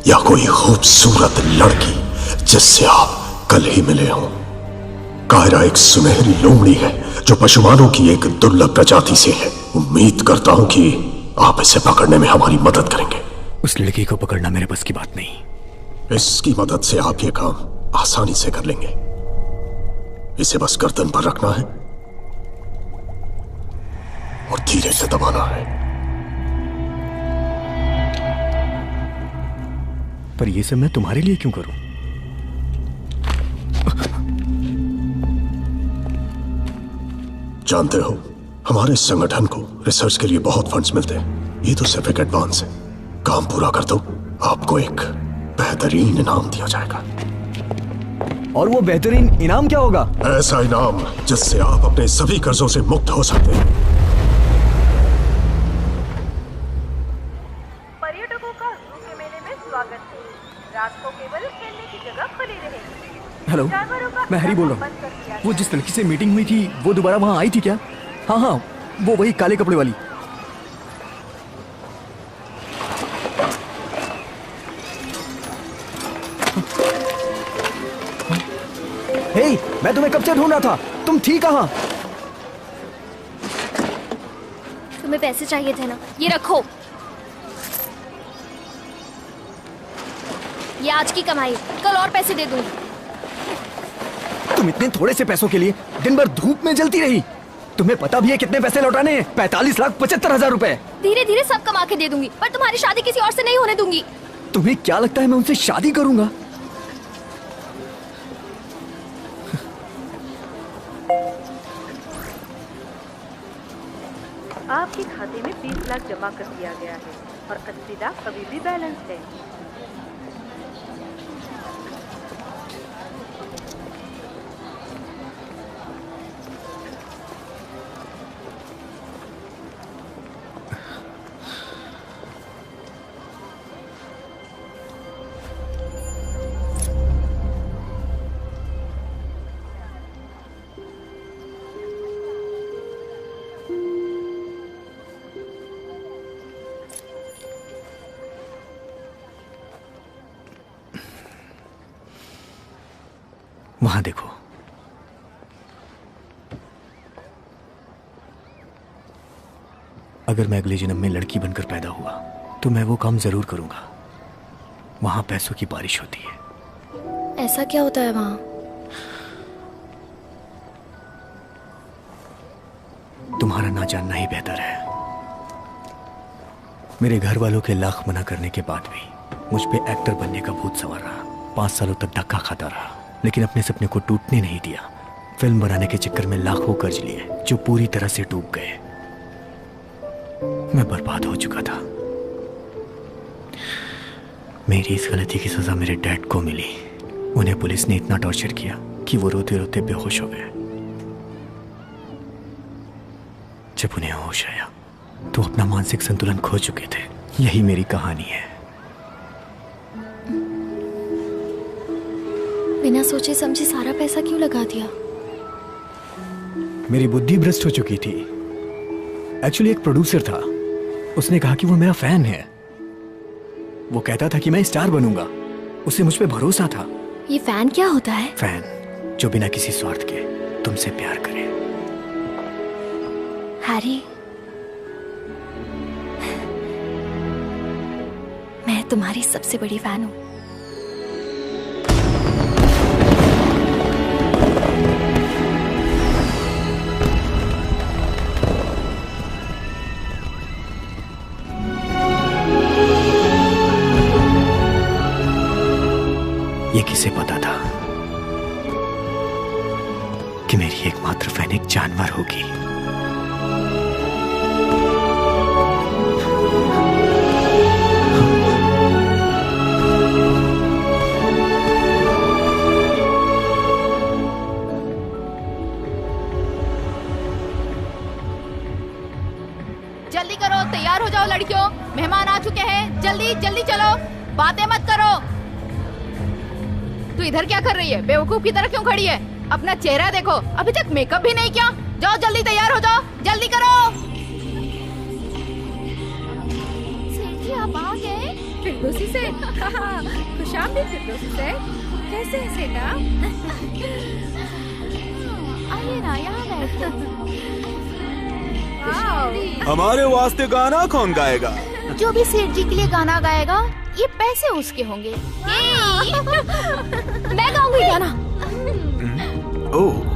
या कोई खूबसूरत लड़की जिससे आप कल ही मिले हों। कायरा एक सुनहरी लोमड़ी है जो पशुमानों की एक दुर्लभ प्रजाति से है। उम्मीद करता हूं कि आप इसे पकड़ने में हमारी मदद करेंगे। उस लड़की को पकड़ना मेरे बस की बात नहीं। इसकी मदद से आप ये काम आसानी से कर लेंगे। इसे बस गर्दन पर रखना है और धीरे से दबाना है। पर ये सब मैं तुम्हारे लिए क्यों करूं? जानते हो, हमारे संगठन को रिसर्च के लिए बहुत फंड्स मिलते हैं। ये तो सिर्फ एक एडवांस है। काम पूरा कर दो, आपको एक बेहतरीन इनाम दिया जाएगा। और वो बेहतरीन इनाम क्या होगा? ऐसा इनाम जिससे आप अपने सभी कर्जों से मुक्त हो सकते हैं। पर्यटकों का जू के मेले में स्वागत है। रात को केवल खेलने की जगह खुली रहेगी। हेलो, मैं हरी बोल रहा हूँ। वो जिस लड़की से मीटिंग हुई थी वो दोबारा वहाँ आई थी क्या? हाँ हाँ, वो वही काले कपड़े वाली। हे, मैं तुम्हें कब से ढूंढ रहा था, तुम थी कहाँ? तुम्हें पैसे चाहिए थे ना, ये रखो। ये आज की कमाई, कल और पैसे दे दूंगी। तुम इतने थोड़े से पैसों के लिए दिन भर धूप में जलती रही। तुम्हें पता भी है कितने पैसे लौटाने हैं? 45,75,000 रुपए। धीरे धीरे सब कमा के दे दूंगी, पर तुम्हारी शादी किसी और से नहीं होने दूंगी। तुम्हें क्या लगता है मैं उनसे शादी करूंगा? आपके खाते में 20 लाख जमा कर दिया गया है और 80 लाख अभी भी बैलेंस है। वहां देखो। अगर मैं अगले जन्म में लड़की बनकर पैदा हुआ तो मैं वो काम जरूर करूंगा। वहां पैसों की बारिश होती है। ऐसा क्या होता है वहां? तुम्हारा ना जानना ही बेहतर है। मेरे घर वालों के लाख मना करने के बाद भी मुझ पे एक्टर बनने का भूत सवार रहा। 5 सालों तक धक्का खाता रहा, लेकिन अपने सपने को टूटने नहीं दिया। फिल्म बनाने के चक्कर में लाखों कर्ज लिए जो पूरी तरह से डूब गए। मैं बर्बाद हो चुका था। मेरी इस गलती की सजा मेरे डैड को मिली। उन्हें पुलिस ने इतना टॉर्चर किया कि वो रोते रोते बेहोश हो गए। जब उन्हें होश आया तो अपना मानसिक संतुलन खो चुके थे। यही मेरी कहानी है। बिना सोचे समझे सारा पैसा क्यों लगा दिया? मेरी बुद्धि भ्रष्ट हो चुकी थी। एक्चुअली एक प्रोड्यूसर था, उसने कहा कि वो मेरा फैन है। वो कहता था कि मैं स्टार बनूंगा। उसे मुझ पे भरोसा था। ये फैन क्या होता है? फैन जो बिना किसी स्वार्थ के तुमसे प्यार करे। हैरी, मैं तुम्हारी सबसे बड़ी फैन हूँ। ये किसे पता था कि मेरी एकमात्र फैन एक जानवर होगी। जल्दी करो, तैयार हो जाओ लड़कियों, मेहमान आ चुके हैं। जल्दी जल्दी चलो, बातें मत करो। तू इधर क्या कर रही है? बेवकूफ की तरह क्यों खड़ी है? अपना चेहरा देखो, अभी तक मेकअप भी नहीं किया। जाओ जल्दी तैयार हो जाओ, जल्दी करो। सेठ जी आप आ गए? फिरदौसी से? खुशामदीद फिरदौसी से। कैसे है सेठा? आइए ना, यहाँ बैठो। हमारे वास्ते गाना कौन गाएगा? जो भी सेठ जी के लिए गाना गाएगा ये पैसे उसके होंगे। मैं गाऊंगी गाना। ओह,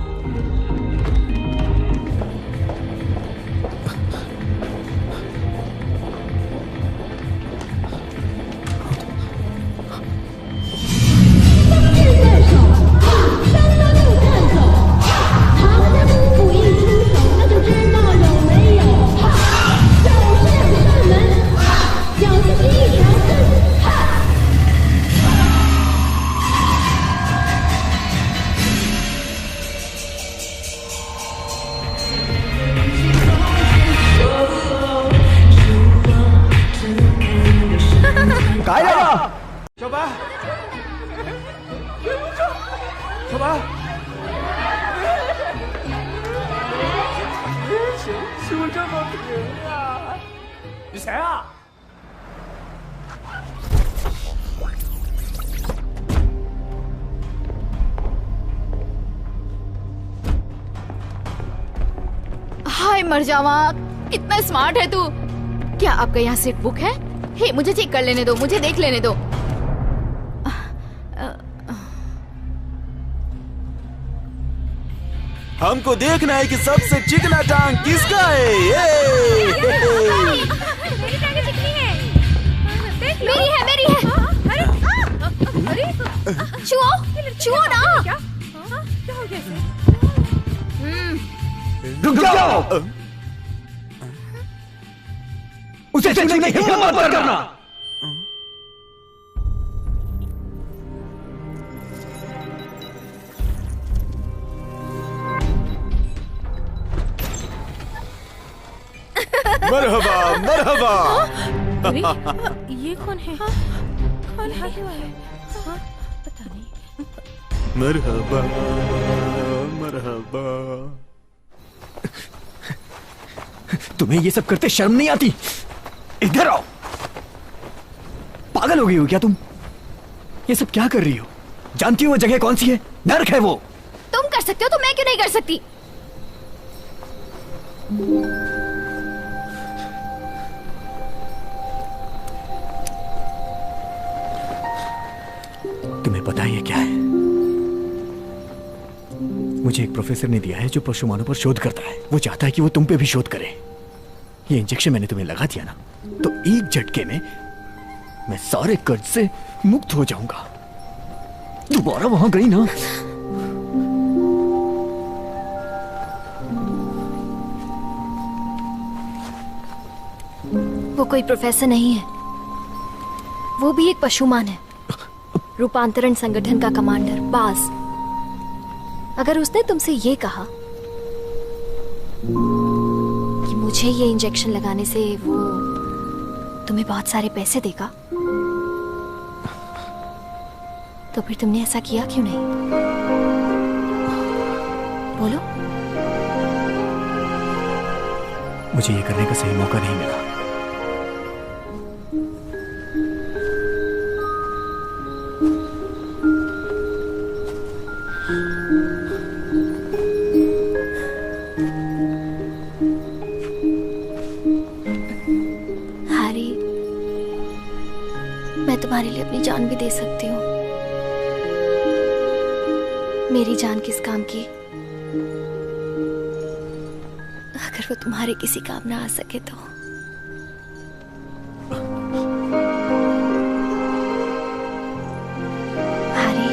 हाय मर जावा, कितना स्मार्ट है तू। क्या आपका यहाँ सीट बुक है? हे, मुझे चेक कर लेने दो, मुझे देख लेने दो। हमको देखना है कि सबसे चिकना टांग किसका है। मेरी टांगे चिकनी है। देख लो। मेरी है। अरे छुओ, छुओ ना। क्या? क्या हो गया इसे? रुक जाओ। उसे छूने की हिम्मत मत करना। मरहबा मरहबा। अरे ये कौन है? कौन है? पता नहीं। मरहबा मरहबा। तुम्हें ये सब करते शर्म नहीं आती? इधर आओ। पागल हो गई हो क्या तुम? ये सब क्या कर रही हो? जानती हो वो जगह कौन सी है? नर्क है वो। तुम कर सकते हो तो मैं क्यों नहीं कर सकती? तुम्हें पता है ये क्या है? मुझे एक प्रोफेसर ने दिया है जो पशु मानव पर शोध करता है। वो चाहता है कि वो तुम पे भी शोध करे। ये इंजेक्शन मैंने तुम्हें लगा दिया ना, तो एक झटके में मैं सारे कर्ज से मुक्त हो जाऊंगा। दोबारा वहां गई ना, वो कोई प्रोफेसर नहीं है, वो भी एक पशुमान है, रूपांतरण संगठन का कमांडर बाज। अगर उसने तुमसे ये कहा कि मुझे ये इंजेक्शन लगाने से वो तुम्हें बहुत सारे पैसे देगा, तो फिर तुमने ऐसा किया क्यों नहीं? बोलो। मुझे ये करने का सही मौका नहीं मिला। तुम्हारे लिए अपनी जान भी दे सकती हूँ। मेरी जान किस काम की अगर वो तुम्हारे किसी काम ना आ सके तो। हैरी,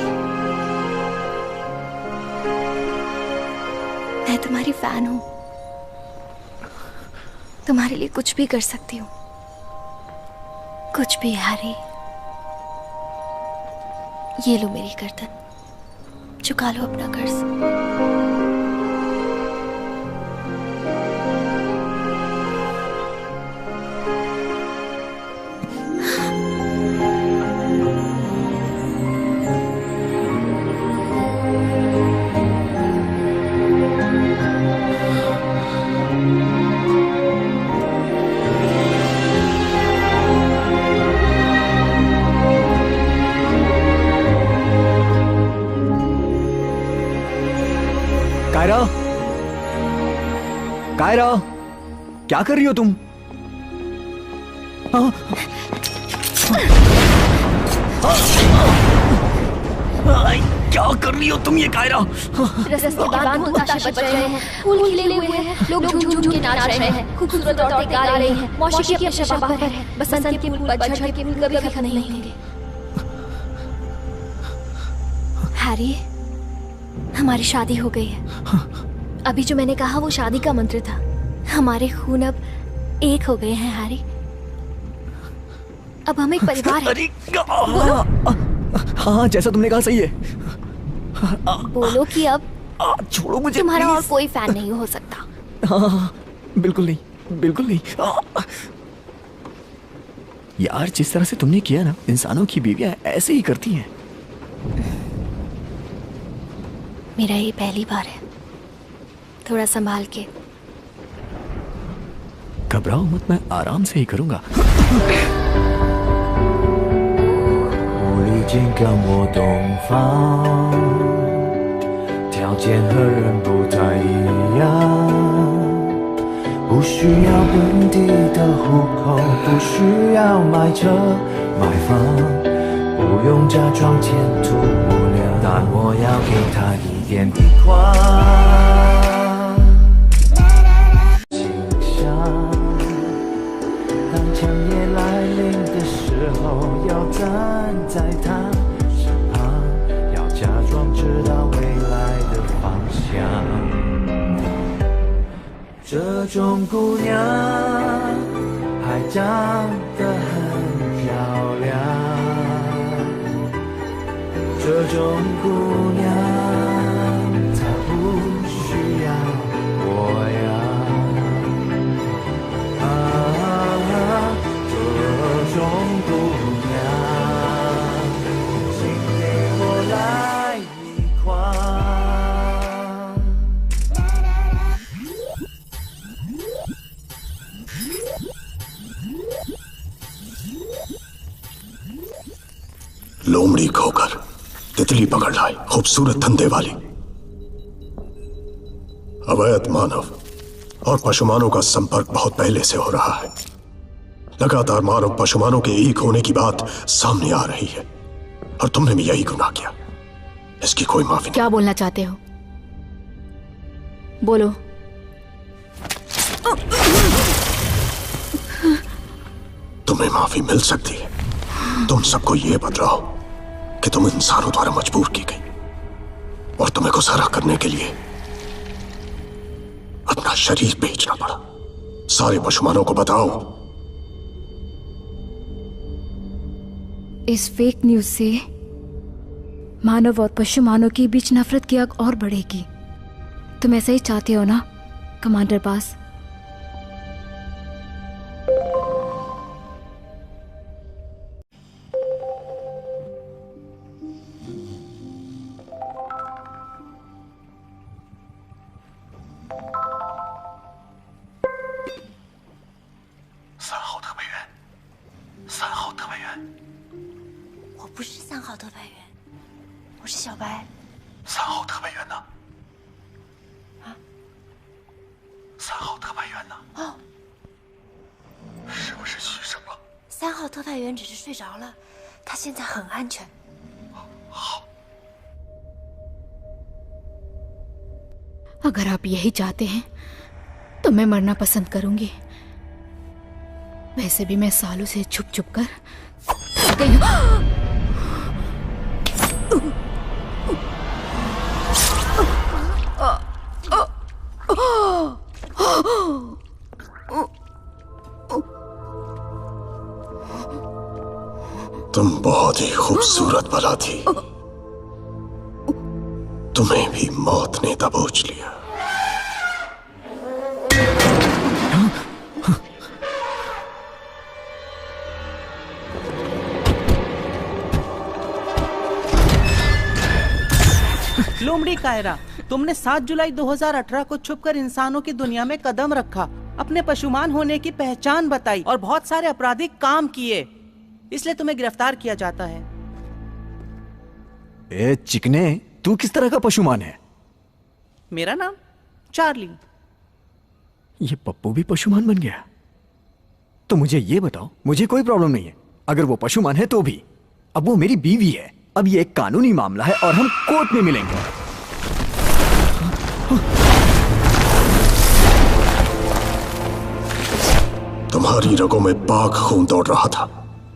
मैं तुम्हारी फैन हूँ, तुम्हारे लिए कुछ भी कर सकती हूँ, कुछ भी। हैरी, ये लो मेरी गर्दन, चुका लो अपना कर्ज। कायरा, कायरा, क्या कर रही हो तुम? क्या कर रही हो तुम ये कायरा? रस्ते के बाद ताशे बज रहे हैं, फूल खिले हुए हैं, लोग झूम के नाच रहे हैं, खूबसूरत औरतें गा रही हैं, मौसीकी अपने शबाब पर है, बसंत के फूल, पतझड़ के फूल कभी खत्म नहीं होंगे। हैरी, हमारी शादी हो गई है। अभी जो मैंने कहा वो शादी का मंत्र था। हमारे खून अब एक हो गए हैं हैरी। अब हम एक परिवार हैं। हाँ, जैसा तुमने कहा सही है। बोलो कि अब छोड़ो मुझे, तुम्हारा और कोई फैन नहीं हो सकता। हाँ, बिल्कुल नहीं, बिल्कुल नहीं। यार, जिस तरह से तुमने किया ना, इंसानों की बीवियां ऐसे ही करती हैं। मेरा ये पहली बार है, थोड़ा संभाल के। घबराओ मत, मैं आराम से ही करूंगा। 我历经跟我东方，条件和人不太一样，不需要本地的户口，不需要买车买房，不用假装前途无量，但我要给他一点地宽。倾向，当强夜来临的时候，要站在他身旁，要假装知道未来的方向。这种姑娘还长得很漂亮，这种姑娘她不需要我呀，这种姑娘，请给我来一块。लोमड़ी खोकर तितली पकड़ लाए, खूबसूरत धंधे वाली। अवैध मानव और पशुमानों का संपर्क बहुत पहले से हो रहा है। लगातार मानव पशुमानों के एक होने की बात सामने आ रही है और तुमने भी यही गुनाह किया। इसकी कोई माफी नहीं। क्या बोलना चाहते हो? बोलो। तुम्हें माफी मिल सकती है। तुम सबको यह बतलाओ कि तुम इंसानों द्वारा मजबूर की गई और तुम्हें गुजारा करने के लिए अपना शरीर बेचना पड़ा। सारे पशुमानों को बताओ। इस फेक न्यूज से मानव और पशुमानव के बीच नफरत की आग और बढ़ेगी। तुम ऐसा ही चाहते हो ना कमांडर बास? अगर आप यही चाहते हैं तो मैं मरना पसंद करूंगी। वैसे भी मैं सालों से छुप छुप कर गई हूं। तुम बहुत ही खूबसूरत बला थी। तुम्हें भी मौत ने दबोच लिया। लोमड़ी कायरा, तुमने 7 जुलाई 2018 को छुपकर इंसानों की दुनिया में कदम रखा, अपने पशुमान होने की पहचान बताई और बहुत सारे आपराधिक काम किए, इसलिए तुम्हें गिरफ्तार किया जाता है। ए चिकने, तू किस तरह का पशुमान है? मेरा नाम चार्ली। ये पप्पू भी पशुमान बन गया? तो मुझे ये बताओ, मुझे कोई प्रॉब्लम नहीं है अगर वो पशुमान है तो भी। अब वो मेरी बीवी है। अब ये एक कानूनी मामला है और हम कोर्ट में मिलेंगे। तुम्हारी रगों में पाक खून दौड़ रहा था,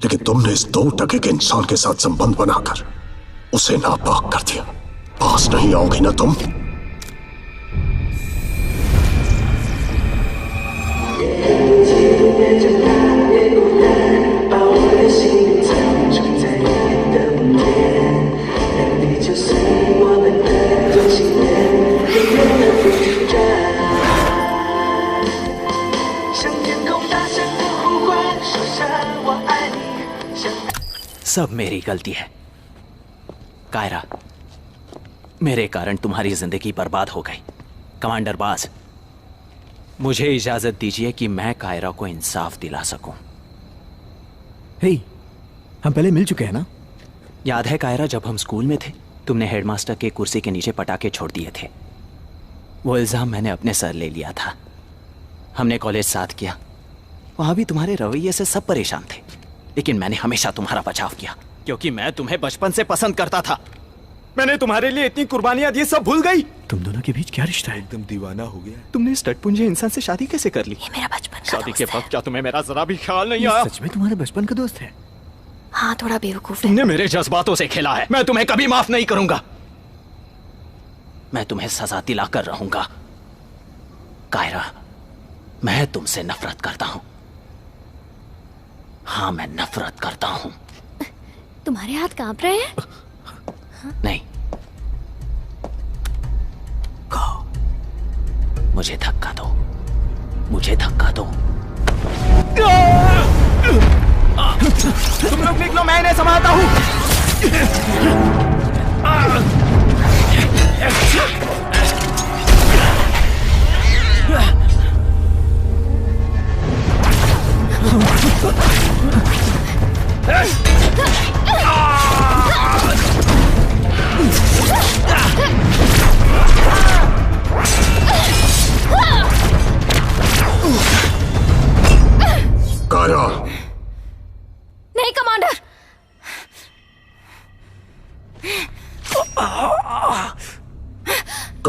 लेकिन तुमने इस 2 टके के इंसान के साथ संबंध बनाकर उसे नापाक कर दिया। पास नहीं आओगी ना तुम? सब मेरी गलती है कायरा। मेरे कारण तुम्हारी जिंदगी बर्बाद हो गई। कमांडर बास, मुझे इजाजत दीजिए कि मैं कायरा को इंसाफ दिला सकूं। हे, हम पहले मिल चुके हैं ना? याद है कायरा, जब हम स्कूल में थे तुमने हेडमास्टर के कुर्सी के नीचे पटाखे छोड़ दिए थे। वो इल्जाम मैंने अपने सर ले लिया था। हमने कॉलेज साथ किया। वहां भी तुम्हारे रवैये से सब परेशान थे, लेकिन मैंने हमेशा तुम्हारा बचाव किया क्योंकि मैं तुम्हें बचपन से पसंद करता था। मैंने तुम्हारे लिए इतनी कुर्बानियां दी, सब भूल गई। तुम दोनों के बीच क्या रिश्ता है? एकदम दीवाना हो गया। तुमने इस टटपुंजे इंसान से शादी कैसे कर ली? ये मेरा बचपन का शादी के दोस्त वक्त क्या तुम्हें मेरा जरा भी ख्याल नहीं आया? सच में तुम्हारे बचपन का दोस्त है? हाँ, थोड़ा बेवकूफ है। तुमने मेरे जज्बातों से खेला है। मैं तुम्हें कभी माफ नहीं करूंगा। मैं तुम्हें सजा दिलाकर रहूंगा। कायरा, मैं तुमसे नफरत करता हूं। हाँ, मैं नफरत करता हूं। तुम्हारे हाथ कांप रहे हैं? नहीं, मुझे धक्का दो, मुझे धक्का दो। तुम लोग निकलो, मैं इन्हें संभालता हूं।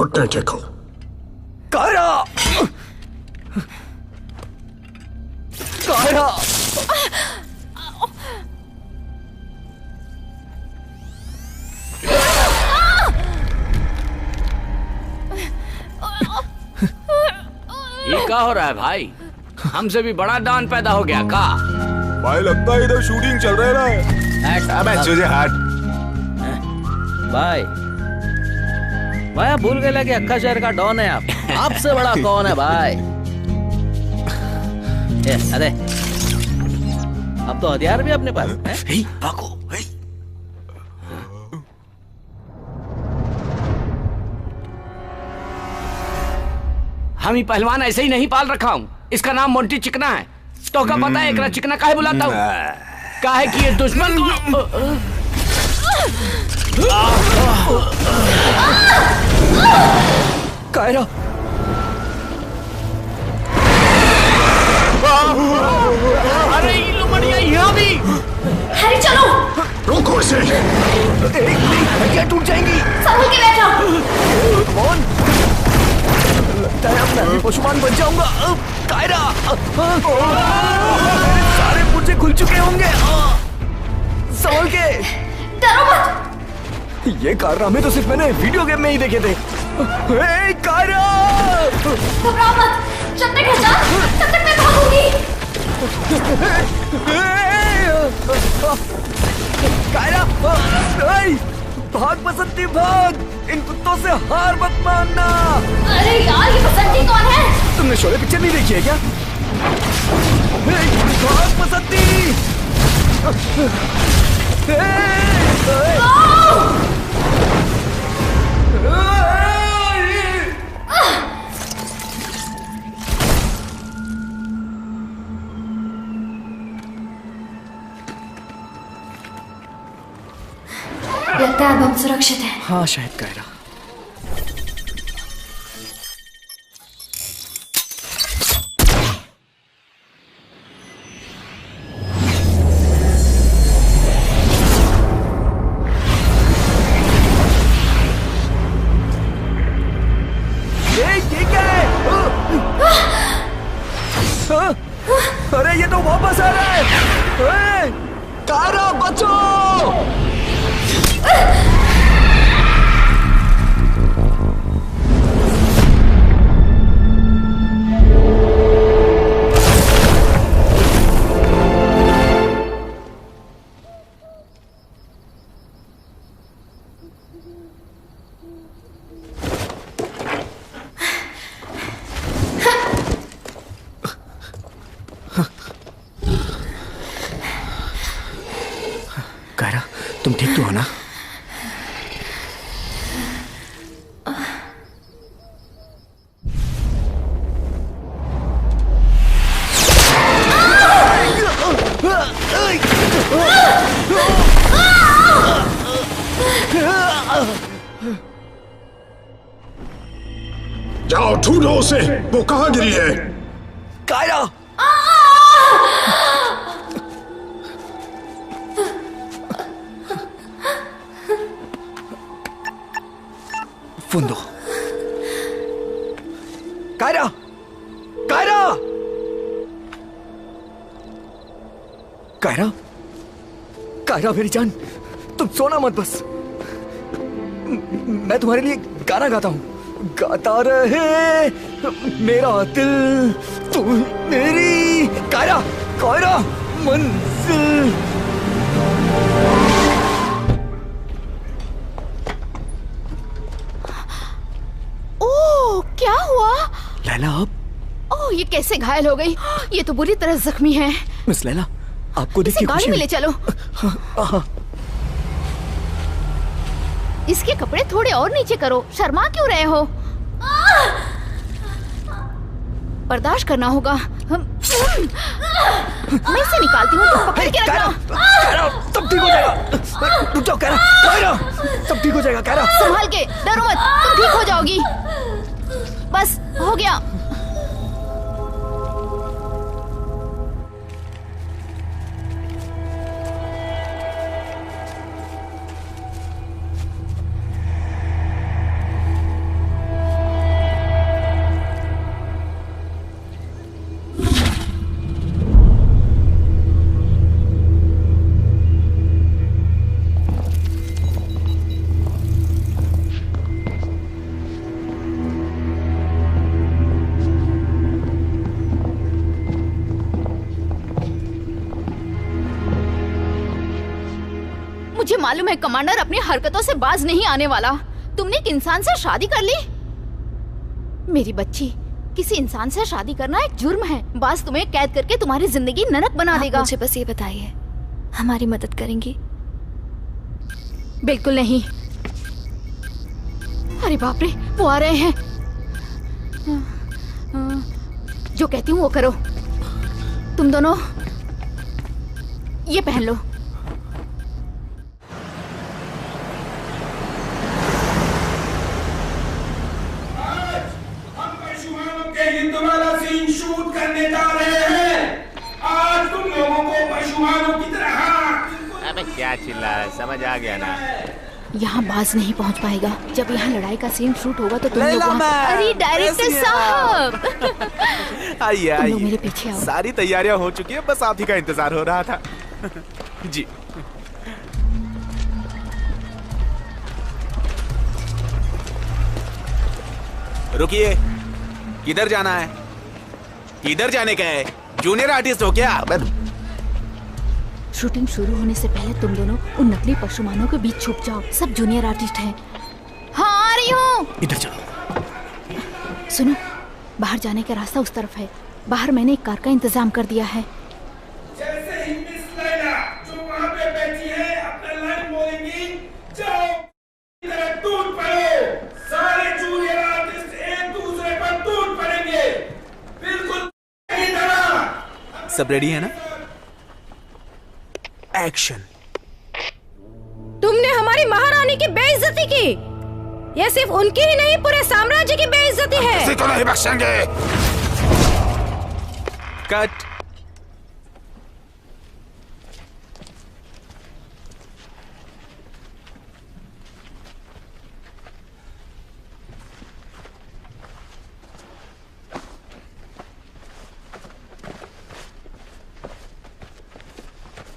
घुटने टेको। कायरा! कायरा! ये क्या हो रहा है भाई? हमसे भी बड़ा डॉन पैदा हो गया का? भाई लगता है इधर शूटिंग चल रहा है। भाई भाई आप भूल गए कि अक्का शहर का डॉन है आप। आपसे बड़ा कौन है भाई? अरे अब तो हथियार भी अपने पास है। भागो। हम ही पहलवान ऐसे ही नहीं पाल रखा हूँ। इसका नाम मोंटी चिकना है। तो क्या पता है एकरा चिकना काहे बुलाता हूँ? काहे कि ये दुश्मन को कायरा! अरे ये लुमड़िया यहाँ भी। हैरी चलो। रोको इसे। हड्डियाँ टूट जाएंगी। संभल के बैठो। कौन? लगता है अब मैं भी पशुमान बन जाऊंगा। कायरा! सारे पुर्जे खुल चुके होंगे। संभल के। डरो मत। ये कारनामे तो सिर्फ मैंने वीडियो गेम में ही देखे थे। कायरा! घबराओ मत। जब तक हटा तब तक मैं भागूंगी। कायरा! भाग बसंती भाग! इन कुत्तों से हार मत मानना। अरे यार ये बसंती कौन है? तुमने शोले पिक्चर नहीं देखी है क्या? भाग बसंती! लगता है अब हम सुरक्षित हैं। हाँ शायद कायरा। ये क्या है? अरे ये तो वापस आ रहा है। कायरा बचो! कायरा, तुम ठीक तो हो ना? जाओ ढूंढो उसे। वो कहाँ गिरी है? कायरा! फोन दो। कायरा! कायरा! कायरा! कायरा मेरी जान, तुम सोना मत बस। मैं तुम्हारे लिए गाना गाता हूँ। गाता रहे मेरा दिल, तू मेरी कायरा, कायरा मंजिल। ओह क्या हुआ? लैला आप? ओह ये कैसे घायल हो गई? ये तो बुरी तरह जख्मी है। मिस लैला, आपको देख के गाड़ी में ले चलो। इसके कपड़े थोड़े और नीचे करो। शर्मा क्यों रहे हो? बर्दाश्त करना होगा। मैं इसे निकालती हूँ, तुम पकड़ के रखना। सब ठीक हो जाएगा। रुक जाओ कायरा, कायरा, सब ठीक हो जाएगा कायरा। संभाल के, डरो मत, तुम ठीक हो जाओगी। बस हो गया। मुझे मालूम है कमांडर अपनी हरकतों से बाज नहीं आने वाला। तुमने एक इंसान से शादी कर ली? मेरी बच्ची, किसी इंसान से शादी करना एक जुर्म है। बाज तुम्हें कैद करके तुम्हारी जिंदगी नरक बना देगा। मुझे बस ये बताइए, हमारी मदद करेंगी? बिल्कुल नहीं। अरे बाप रे, वो आ रहे हैं। जो कहती हूँ वो करो। तुम दोनों ये पहन लो। तुम्हारा सीन शूट करने जा रहे हैं। आज तुम लोगों को पशुमानों की तरह। अबे क्या चिल्ला रहा है, समझ आ गया ना। यहाँ बाज नहीं पहुँच पाएगा। जब यहाँ लड़ाई का सीन शूट होगा तो तुम लोग लैला मैम, अरे डायरेक्टर साहब आइए तुम लोग आइए, मेरे पीछे आओ। सारी तैयारियां हो चुकी है, बस आप ही का इंतजार हो रहा था। जी रुकिए, किधर जाना है? किधर जाने का है? जूनियर आर्टिस्ट हो क्या? शूटिंग शुरू होने से पहले तुम दोनों उन नकली पशुमानों के बीच छुप जाओ। सब जूनियर आर्टिस्ट हैं। हाँ आ रही हूँ। इधर चलो। सुनो, बाहर जाने का रास्ता उस तरफ है। बाहर मैंने एक कार का इंतजाम कर दिया है। जैसे ही मिस लैला जो वहाँ पे बैठी है अपना लाइन बोलेंगी, जाओ इधर टूट पड़ो। सारे जूनियर आर्टिस्ट एक दूसरे पर टूट पड़ेंगे, बिल्कुल की तरह। सब रेडी है ना? एक्शन। तुमने हमारी महारानी की बेइज्जती की। यह सिर्फ उनकी ही नहीं, पूरे साम्राज्य की बेइज्जती है। किसी को नहीं बख्शेंगे। कट।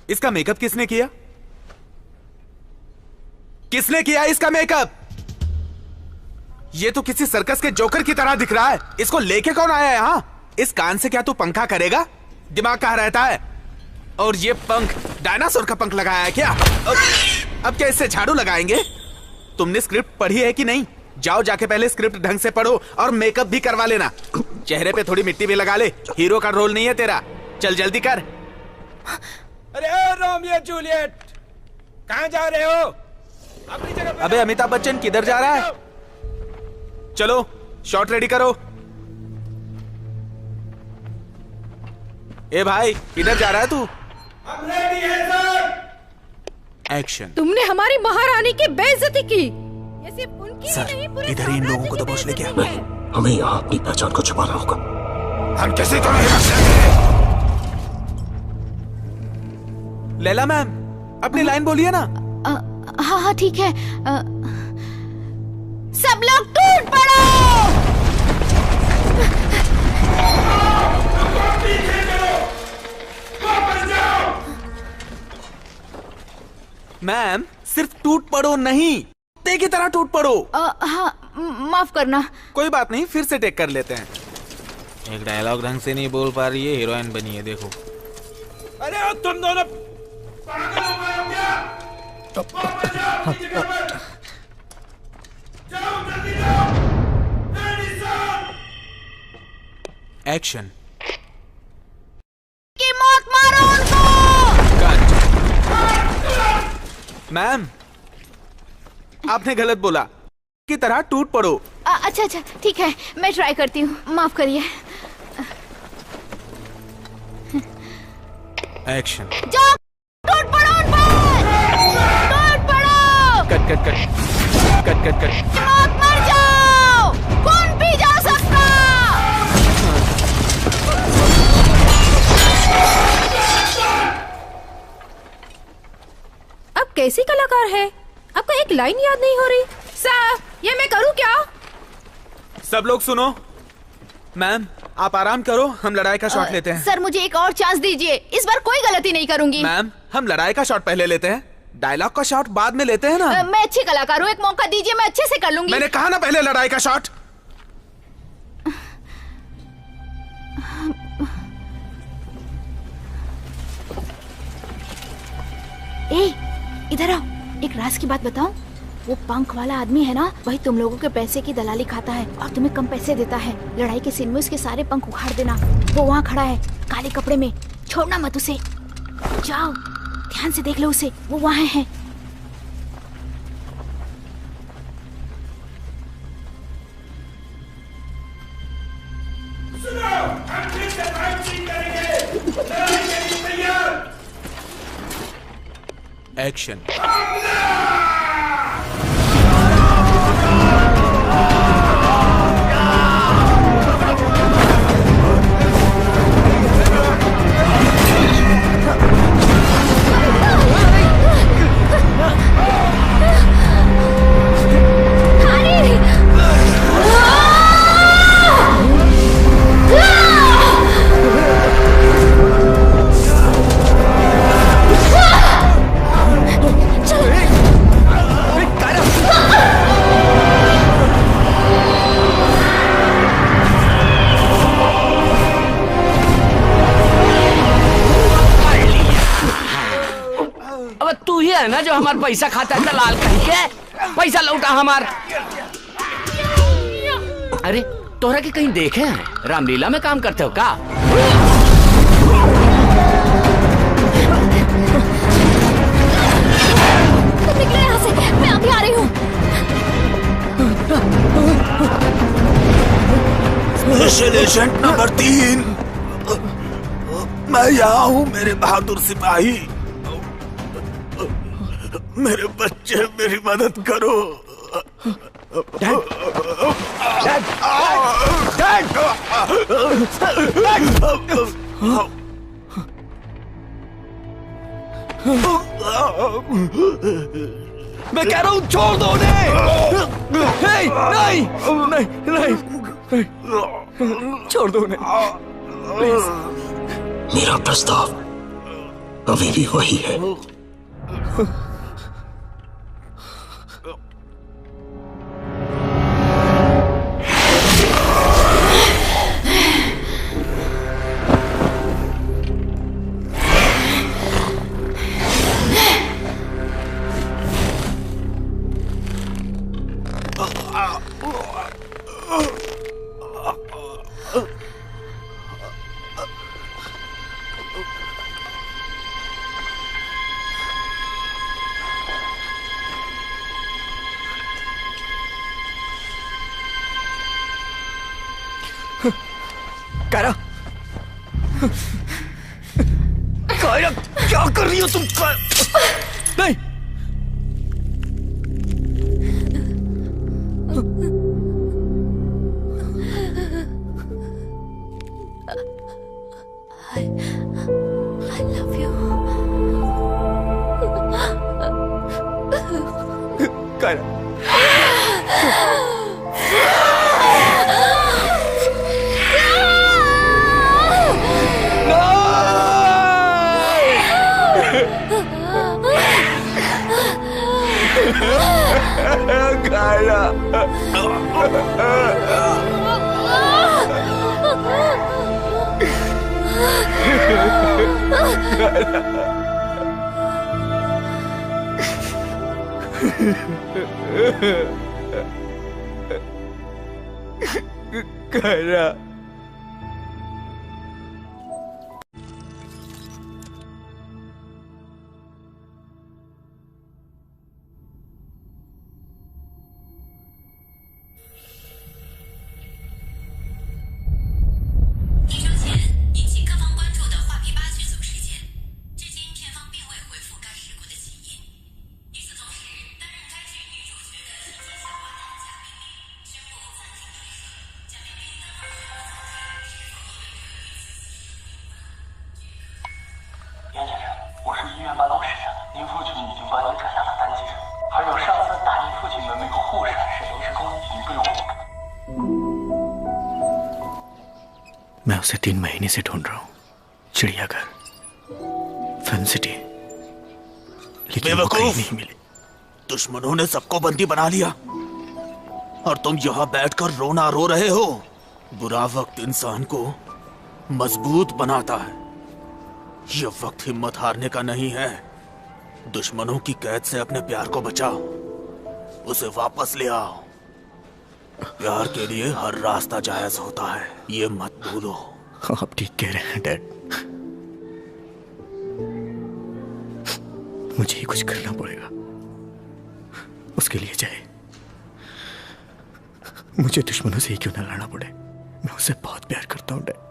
इसका मेकअप किसने किया? किसने किया इसका मेकअप? ये तो किसी सर्कस के जोकर की तरह दिख रहा है। इसको लेके कौन आया है यहाँ? इस कान से क्या तू पंखा करेगा? दिमाग कहाँ रहता है? और ये पंख डायनासोर का पंख लगाया है क्या? अब क्या इससे झाड़ू लगाएंगे? तुमने स्क्रिप्ट पढ़ी है कि नहीं? जाओ जाके पहले स्क्रिप्ट ढंग से पढ़ो और मेकअप भी करवा लेना। चेहरे पे थोड़ी मिट्टी भी लगा ले। हीरो का रोल नहीं है तेरा। चल जल्दी कर। अरे रोमियो जूलियट, कहाँ जा रहे हो? अपनी जगह। अबे अमिताभ बच्चन किधर जा रहा है? चलो शॉट रेडी करो। ए भाई, किधर जा रहा है तू? हम रेडी हैं सर। एक्शन। तुमने हमारी महारानी की बेइज्जती की। ये सिर्फ उनकी सर, ही नहीं, पूरे इधर इन लोगों को दबोच ले क्या? नहीं, हमें यहाँ अपनी पहचान को छुपाना होगा। हम किसी को नहीं बख्शेंगे। लैला मैम, अपनी लाइन बोलिए ना। हाँ हाँ ठीक है। सब लोग टूट पड़ो। मैम, सिर्फ टूट पड़ो नहीं, कुत्ते की तरह टूट पड़ो। हाँ माफ करना। कोई बात नहीं, फिर से टेक कर लेते हैं। एक डायलॉग ढंग से नहीं बोल पा रही है, हीरोइन बनी है, देखो। अरे तुम दोनों पागल हो गए हो क्या? वापस जाओ अपनी जगह पर। जाओ जल्दी जाओ। Ready sir. एक्शन। की मौत मारो उनको। मैम, आपने गलत बोला। की तरह टूट पड़ो। अच्छा अच्छा ठीक है, मैं ट्राई करती हूँ, माफ करिए। एक्शन। जाओ टूट पड़ो उन पर। टूट पड़ो। Cut cut cut cut cut cut. मौत मर जाओ। कौन भी जा सकता? अब कैसी कलाकार है? आपको एक लाइन याद नहीं हो रही? सर, ये मैं करूं क्या? सब लोग सुनो। मैम, आप आराम करो, हम लड़ाई का शॉट लेते हैं। सर मुझे एक और चांस दीजिए, इस बार कोई गलती नहीं करूंगी। मैम, हम लड़ाई का शॉट पहले लेते हैं, डायलॉग का शॉट बाद में लेते हैं ना। मैं अच्छी कलाकार हूँ, एक मौका दीजिए, मैं अच्छे से कर लूंगी। मैंने कहा ना पहले लड़ाई का शॉट। ए, इधर आओ, एक राज की बात बताऊं? वो पंख वाला आदमी है ना, वही तुम लोगों के पैसे की दलाली खाता है और तुम्हें कम पैसे देता है। लड़ाई के सीन में उसके सारे पंख उखाड़ देना। वो वहाँ खड़ा है काले कपड़े में, छोड़ना मत उसे। जाओ, ध्यान से देख लो उसे, वो वहाँ है। सुनो, हम फिर से बातचीत करेंगे। लड़ाई के लिए तैयार। एक्शन। तू ही है ना जो हमारा पैसा खाता है दलाल कहीं के? पैसा लौटा हमार। अरे तोहरा के कहीं देखे हैं? रामलीला में काम करते हो का? तुम निकले यहाँ से, मैं अभी आ रही हूँ। स्पेशल एजेंट नंबर 3, मैं यहाँ हूँ मेरे बहादुर सिपाही। मेरे बच्चे, मेरी मदद करो। डैड, डैड, मैं कह रहा हूँ छोड़ दो उन्हें। नहीं, नहीं, नहीं, छोड़ दो उन्हें। मेरा प्रस्ताव अभी भी वही है। कायरा, कायरा, क्या कर रही हो तुम? नहीं, I love you. Kiara, Kiara, Kiara, मैं उसे 3 महीने से ढूंढ रहा हूँ। चिड़ियाघर, फिल्म सिटी, लेकिन वो कहीं नहीं मिली। दुश्मनों ने सबको बंदी बना लिया और तुम यहाँ बैठकर रोना रो रहे हो। बुरा वक्त इंसान को मजबूत बनाता है। यह वक्त हिम्मत हारने का नहीं है, दुश्मनों की कैद से अपने प्यार को बचाओ, उसे वापस ले आओ। प्यार के लिए हर रास्ता जायज होता है, ये मत भूलो। आप ठीक कह रहे हैं डैड। मुझे ही कुछ करना पड़ेगा, उसके लिए चाहे मुझे दुश्मनों से ही क्यों ना लड़ना पड़े। मैं उसे बहुत प्यार करता हूं डैड।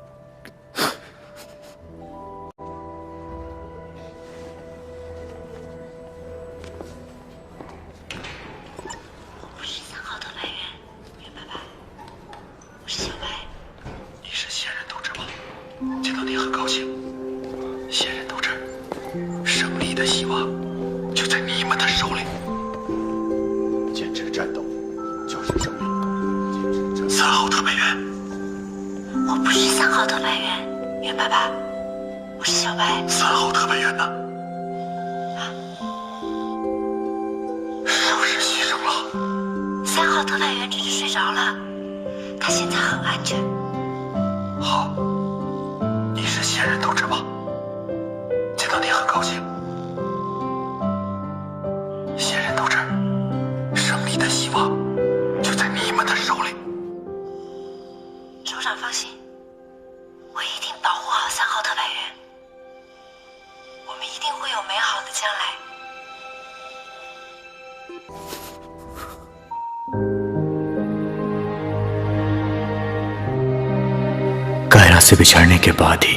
कायरा से बिछड़ने के बाद ही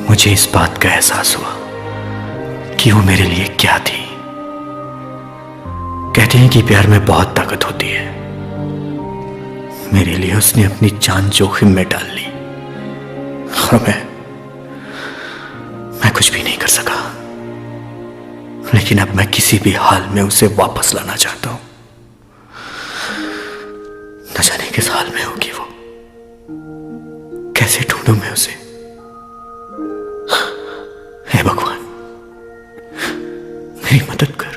मुझे इस बात का एहसास हुआ कि वो मेरे लिए क्या थी। कहते हैं कि प्यार में बहुत ताकत होती है। मेरे लिए उसने अपनी जान जोखिम में डाल ली और मैं कुछ भी नहीं कर सका। लेकिन अब मैं किसी भी हाल में उसे वापस लाना चाहता हूं। न जाने किस हाल में होगी वो, कैसे ढूंढूं मैं उसे। हे भगवान, मेरी मदद कर।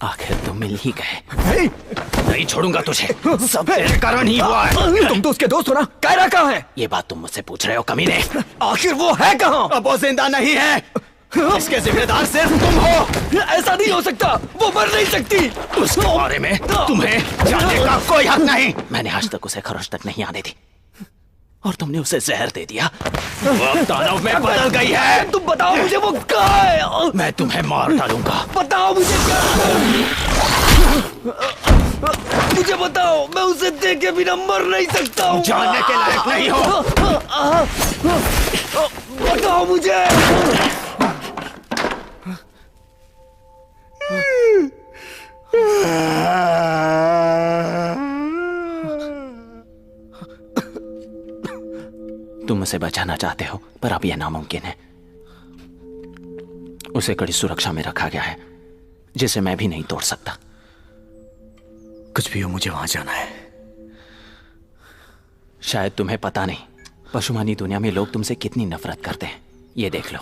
आखिर तुम मिल ही गए। नहीं छोड़ूंगा तुझे, सब तेरे कारण ही हुआ है। तुम तो उसके दोस्त हो ना? कायरा कहाँ है? ये बात तुम मुझसे पूछ रहे हो कमीने? आखिर वो है कहाँ? अब वो जिंदा नहीं है, इसके जिम्मेदार सिर्फ तुम हो। ऐसा नहीं हो सकता, वो मर नहीं सकती। उसके बारे में तुम्हें जानने का कोई हक नहीं। मैंने आज तक उसे खरोश तक नहीं आने दी और तुमने उसे जहर दे दिया। वो अब दानव में बदल गई है। तुम बताओ मुझे वो कहाँ है? मैं तुम्हें मार डालूंगा। बताओ मुझे मुझे बताओ, मैं उसे देखे बिना मर नहीं सकता हूँ। जानने के लायक नहीं हो। बताओ मुझे। तुम उसे बचाना चाहते हो, पर अब यह नामुमकिन है। उसे कड़ी सुरक्षा में रखा गया है, जिसे मैं भी नहीं तोड़ सकता। कुछ भी हो, मुझे वहां जाना है। शायद तुम्हें पता नहीं, पशुमानी दुनिया में लोग तुमसे कितनी नफरत करते हैं। ये देख लो।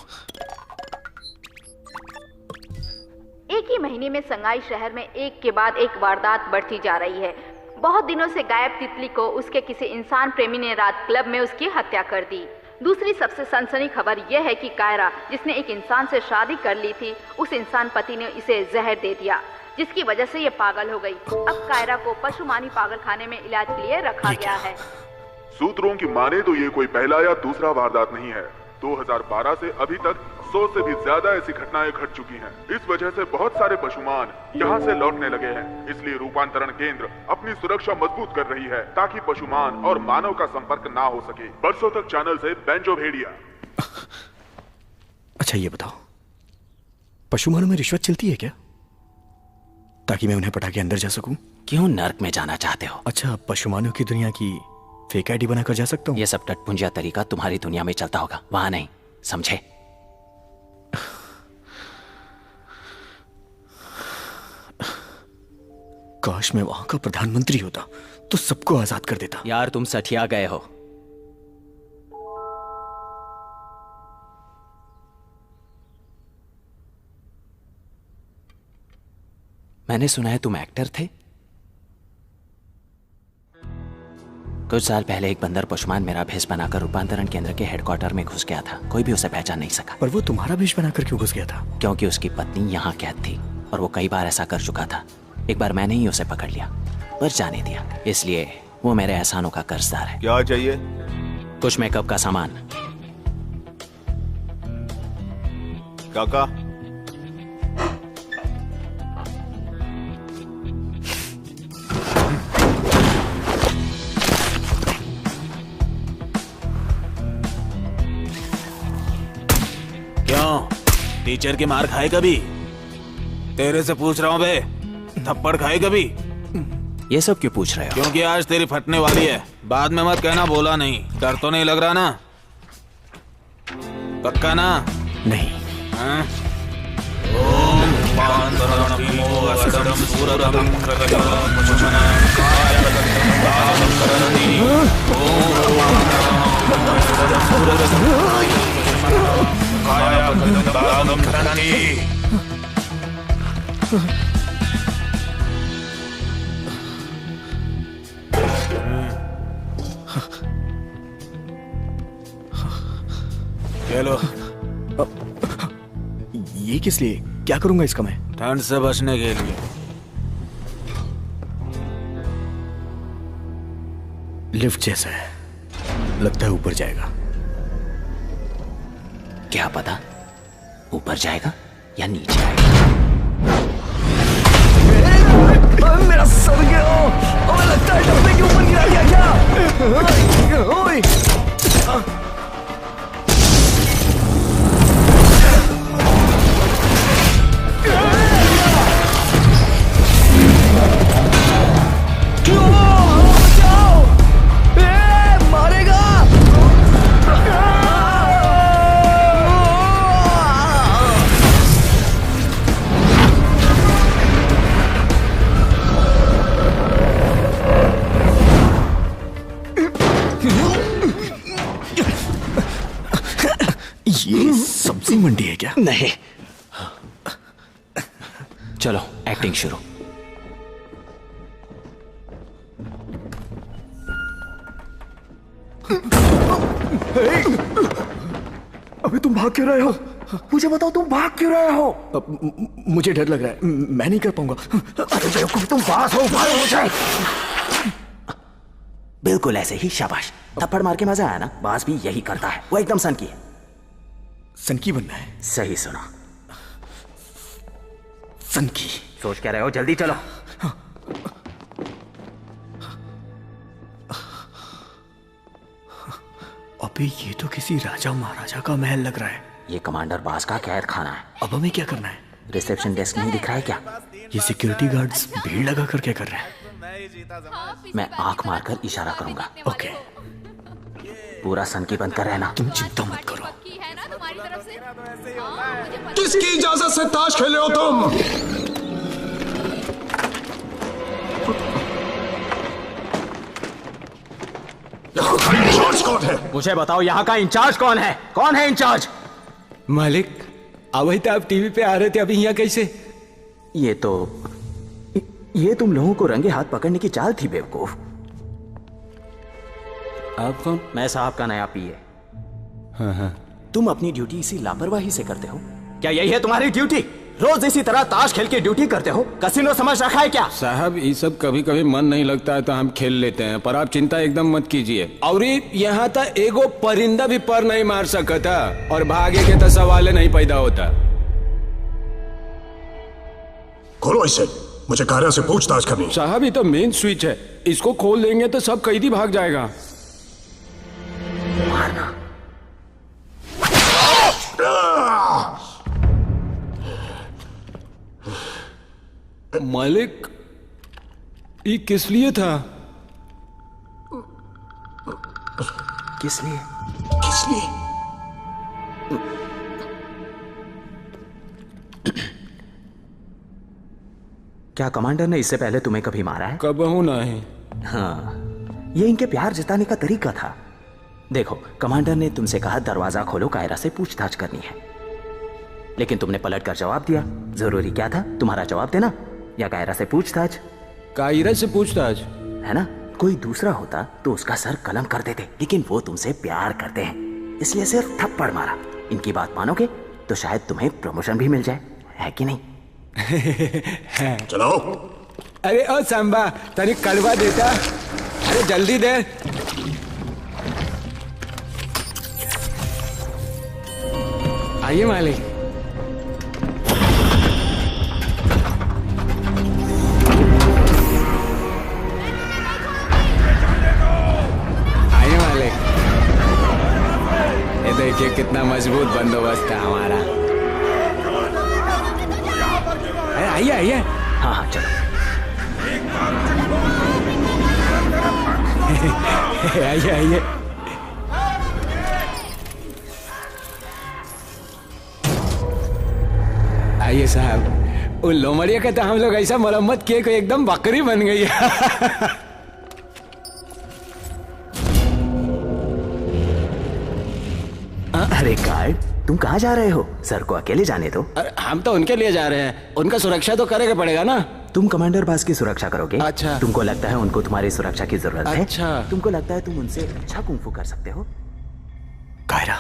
एक ही महीने में संगाई शहर में एक के बाद एक वारदात बढ़ती जा रही है। बहुत दिनों से गायब तितली को उसके किसी इंसान प्रेमी ने रात क्लब में उसकी हत्या कर दी। दूसरी सबसे सनसनी खबर यह है कि कायरा, जिसने एक इंसान से शादी कर ली थी, उस इंसान पति ने इसे जहर दे दिया, जिसकी वजह से ये पागल हो गई। अब कायरा को पशुमानी पागलखाने में इलाज के लिए रखा गया है। सूत्रों की माने तो ये कोई पहला या दूसरा वारदात नहीं है। 2012 से अभी तक 100 से भी ज्यादा ऐसी घटनाएं घट चुकी हैं। इस वजह से बहुत सारे पशुमान यहाँ से लौटने लगे हैं। इसलिए रूपांतरण केंद्र अपनी सुरक्षा मजबूत कर रही है ताकि पशुमान और मानव का संपर्क ना हो सके। बरसों तक चैनल से बेंजो भेड़िया। अच्छा ये बताओ, पशुमानों में रिश्वत चलती है क्या, ताकि मैं उन्हें पटा के अंदर जा सकूं? क्यों नर्क में जाना चाहते हो? अच्छा, पशुमानों की दुनिया की फेक आईडी बनाकर जा सकता हूँ? ये सब टटपुंजिया तरीका तुम्हारी दुनिया में चलता होगा, वहां नहीं, समझे? काश मैं वहां का प्रधानमंत्री होता तो सबको आजाद कर देता। यार तुम सठिया गए हो। मैंने सुना है तुम एक्टर थे। कुछ साल पहले एक बंदर पशुमान मेरा भेष बनाकर रूपांतरण केंद्र के हेडक्वार्टर में घुस गया था। कोई भी उसे पहचान नहीं सका। पर वो तुम्हारा भेष बनाकर क्यों घुस गया था? क्योंकि उसकी पत्नी यहाँ कैद थी और वो कई बार ऐसा कर चुका था। एक बार मैंने ही उसे पकड़ लिया पर जाने दिया, इसलिए वो मेरे एहसानों का कर्जदार है। क्या चाहिए? कुछ मेकअप का सामान। काका क्यों टीचर की मार खाए कभी? तेरे से पूछ रहा हूँ बे, थप्पड़ खाए कभी? ये सब क्यों पूछ रहे हो? क्योंकि आज तेरी फटने वाली है। बाद में मत कहना बोला नहीं। डर तो नहीं लग रहा ना? पक्का ना? नहीं। हाँ? चलो। ये किस लिए? क्या करूंगा इसका मैं? ठंड से बचने के लिए। लिफ्ट जैसा है, लगता है ऊपर जाएगा। क्या पता ऊपर जाएगा या नीचे आएगा। मेरा सर गया। लगता है डब्बे के ऊपर गिरा गया क्या? ओए! ये सब्जी मंडी है क्या? नहीं। चलो एक्टिंग शुरू। अबे तुम भाग क्यों रहे हो? मुझे बताओ तुम भाग क्यों रहे हो? मुझे डर लग रहा है, मैं नहीं कर पाऊंगा। अरे बेवकूफ, तुम पास हो, मारो मुझे। बिल्कुल ऐसे ही, शाबाश। थप्पड़ मार के मजा आया ना? बास भी यही करता है, वो एकदम सन की है। सन की बनना है? सही सुना, सन की। सोच क्या रहे हो? जल्दी चलो। अबे ये तो किसी राजा महाराजा का महल लग रहा है। ये कमांडर बास का कैद खाना है। अब हमें क्या करना है? रिसेप्शन डेस्क नहीं दिख रहा है क्या? ये सिक्योरिटी गार्ड्स भीड़ लगा कर क्या कर रहे हैं? मैं आंख मारकर इशारा करूंगा। ओके। पूरा सन की बंद कर रहना। तुम चिंता मत करो। किसकी इजाजत से ताश खेले हो तुम? यहाँ का इंचार्ज कौन है? मुझे बताओ, यहाँ का इंचार्ज कौन है? कौन है इंचार्ज? मालिक, अभी तो आप टीवी पे आ रहे थे, अभी यहाँ कैसे? ये तुम लोगों को रंगे हाथ पकड़ने की चाल थी बेवकूफ। आप कौन? मैं साहब का नया पीए। हाँ। तुम अपनी ड्यूटी इसी लापरवाही से करते हो क्या? यही है तुम्हारी ड्यूटी? रोज इसी तरह ताश खेल के ड्यूटी करते हो? कसिनो समझ रखा है क्या? साहब, ये सब कभी कभी मन नहीं लगता है तो हम खेल लेते हैं, पर आप चिंता एकदम मत कीजिए। और यहाँ तक एगो परिंदा भी पर नहीं मार सकता और भागे के तो सवाल नहीं पैदा होता। खोलो इसे, मुझे कायरा से पूछताछ करनी। साहब, ये तो मेन स्विच है, इसको खोल देंगे तो सब कैदी भाग जाएगा। मारना। मालिक, ये किस लिए था? किस लिए? किस लिए? क्या कमांडर ने इससे पहले तुम्हें कभी मारा है? कबहू नहीं। हाँ, ये इनके प्यार जताने का तरीका था। देखो, कमांडर ने तुमसे कहा दरवाजा खोलो, कायरा से पूछताछ करनी है, लेकिन तुमने पलट कर जवाब दिया। जरूरी क्या था तुम्हारा जवाब देना? या कायरा से पूछताछ? कायरा से पूछताछ है ना? कोई दूसरा होता तो उसका सर कलम कर देते, लेकिन वो तुमसे प्यार करते हैं, इसलिए सिर्फ थप्पड़ मारा। इनकी बात मानोगे तो शायद तुम्हें प्रमोशन भी मिल जाए, है कि नहीं? चलो। अरे ओ सांबा, तनी कड़वा देता। अरे जल्दी दे। आइए मालिक। आइए मालिक। ये देखिए कितना मजबूत बंदोबस्त है हमारा। आइए आइए। हाँ हाँ चलो। आइए आइए। आइए साहब, उन लोमड़िया का तो हम लोग ऐसा मरम्मत किए कि एकदम बकरी बन गई है। अरे गार्ड, तुम कहाँ जा रहे हो? सर को अकेले जाने दो। हम तो उनके लिए जा रहे हैं, उनका सुरक्षा तो करेगा पड़ेगा ना। तुम कमांडर बास की सुरक्षा करोगे? अच्छा। तुमको लगता है उनको तुम्हारी सुरक्षा की जरूरत है? अच्छा। तुमको लगता है तुम उनसे अच्छा कुंफू कर सकते हो? कायरा,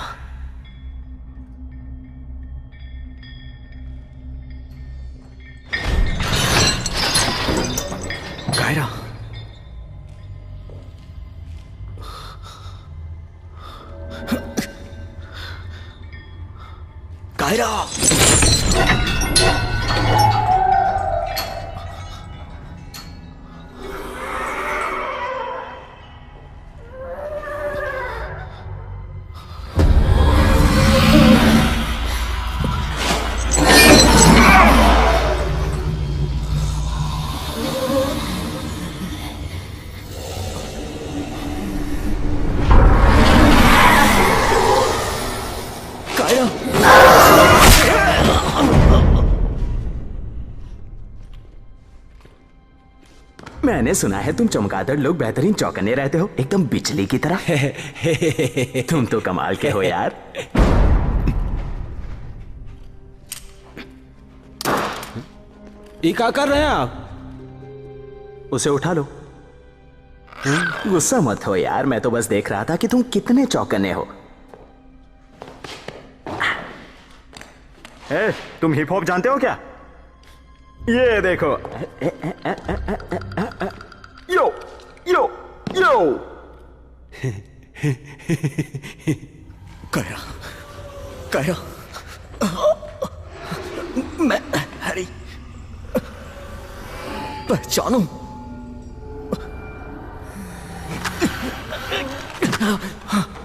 कायरा, कायरा, मैंने सुना है तुम चमगादड़ लोग बेहतरीन चौकन्ने रहते हो, एकदम बिजली की तरह। तुम तो कमाल के हो यार। ये क्या कर रहे हैं आप? उसे उठा लो। गुस्सा मत हो यार, मैं तो बस देख रहा था कि तुम कितने चौकन्ने हो। तुम हिप हॉप जानते हो क्या? ये देखो। यो यो यो। कायरा, कायरा, मैं हैरी पहचानूं?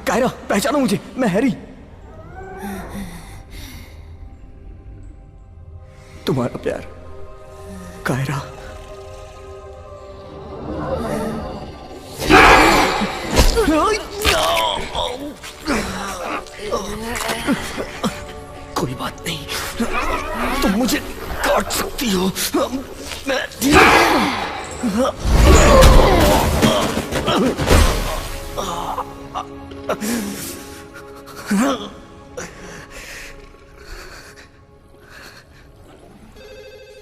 कायरा, पहचानो मुझे, मैं हैरी। तुम्हारा प्यार कायरा। कोई बात नहीं, तुम मुझे काट सकती हो। मैं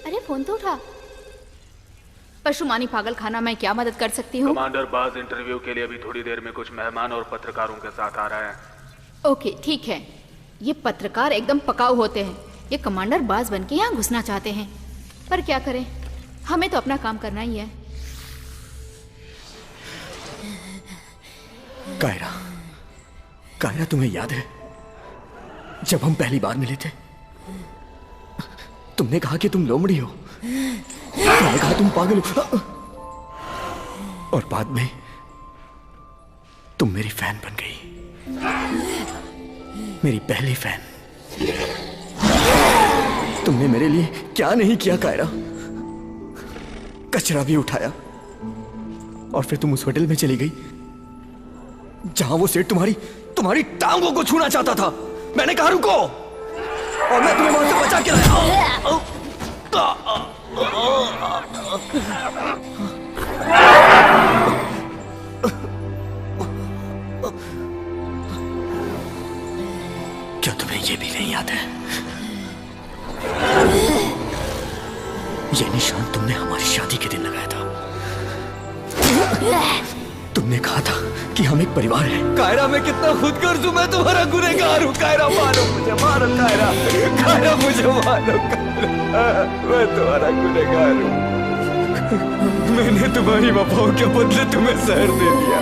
अरे फोन तो उठा। पशुमानी पागल खाना, मैं क्या मदद कर सकती हूँ? कमांडर बाज इंटरव्यू के लिए अभी थोड़ी देर में कुछ मेहमान और पत्रकारों के साथ आ रहे हैं। ओके ठीक है। ये पत्रकार एकदम पकाऊ होते हैं। ये कमांडर बाज बन के यहाँ घुसना चाहते हैं, पर क्या करें, हमें तो अपना काम करना ही है। कायरा, कायरा तुम्हें याद है जब हम पहली बार मिले थे? तुमने कहा कि तुम लोमड़ी हो, मैंने कहा तुम पागल हो, और बाद में तुम मेरी फैन बन गई, मेरी पहली फैन। तुमने मेरे लिए क्या नहीं किया कायरा? कचरा भी उठाया, और फिर तुम उस होटल में चली गई जहां वो सेठ तुम्हारी टांगों को छूना चाहता था। मैंने कहा रुको, और मैं तुम्हें वहां से बचा के लाया। क्या तुम्हें ये भी नहीं याद है ये निशान तुमने हमारी शादी के दिन लगाया था। तुमने कहा था कि हम एक परिवार हैं। कायरा, मैं कितना खुदगर्ज हूँ, मैं तुम्हारा गुनहगार हूँ। कायरा मारो मुझे, मारो कायरा, कायरा मुझे मारो कायरा, मैं तुम्हारा गुनहगार हूँ। मैंने तुम्हारी वफाओं के बदले तुम्हें जहर दे दिया।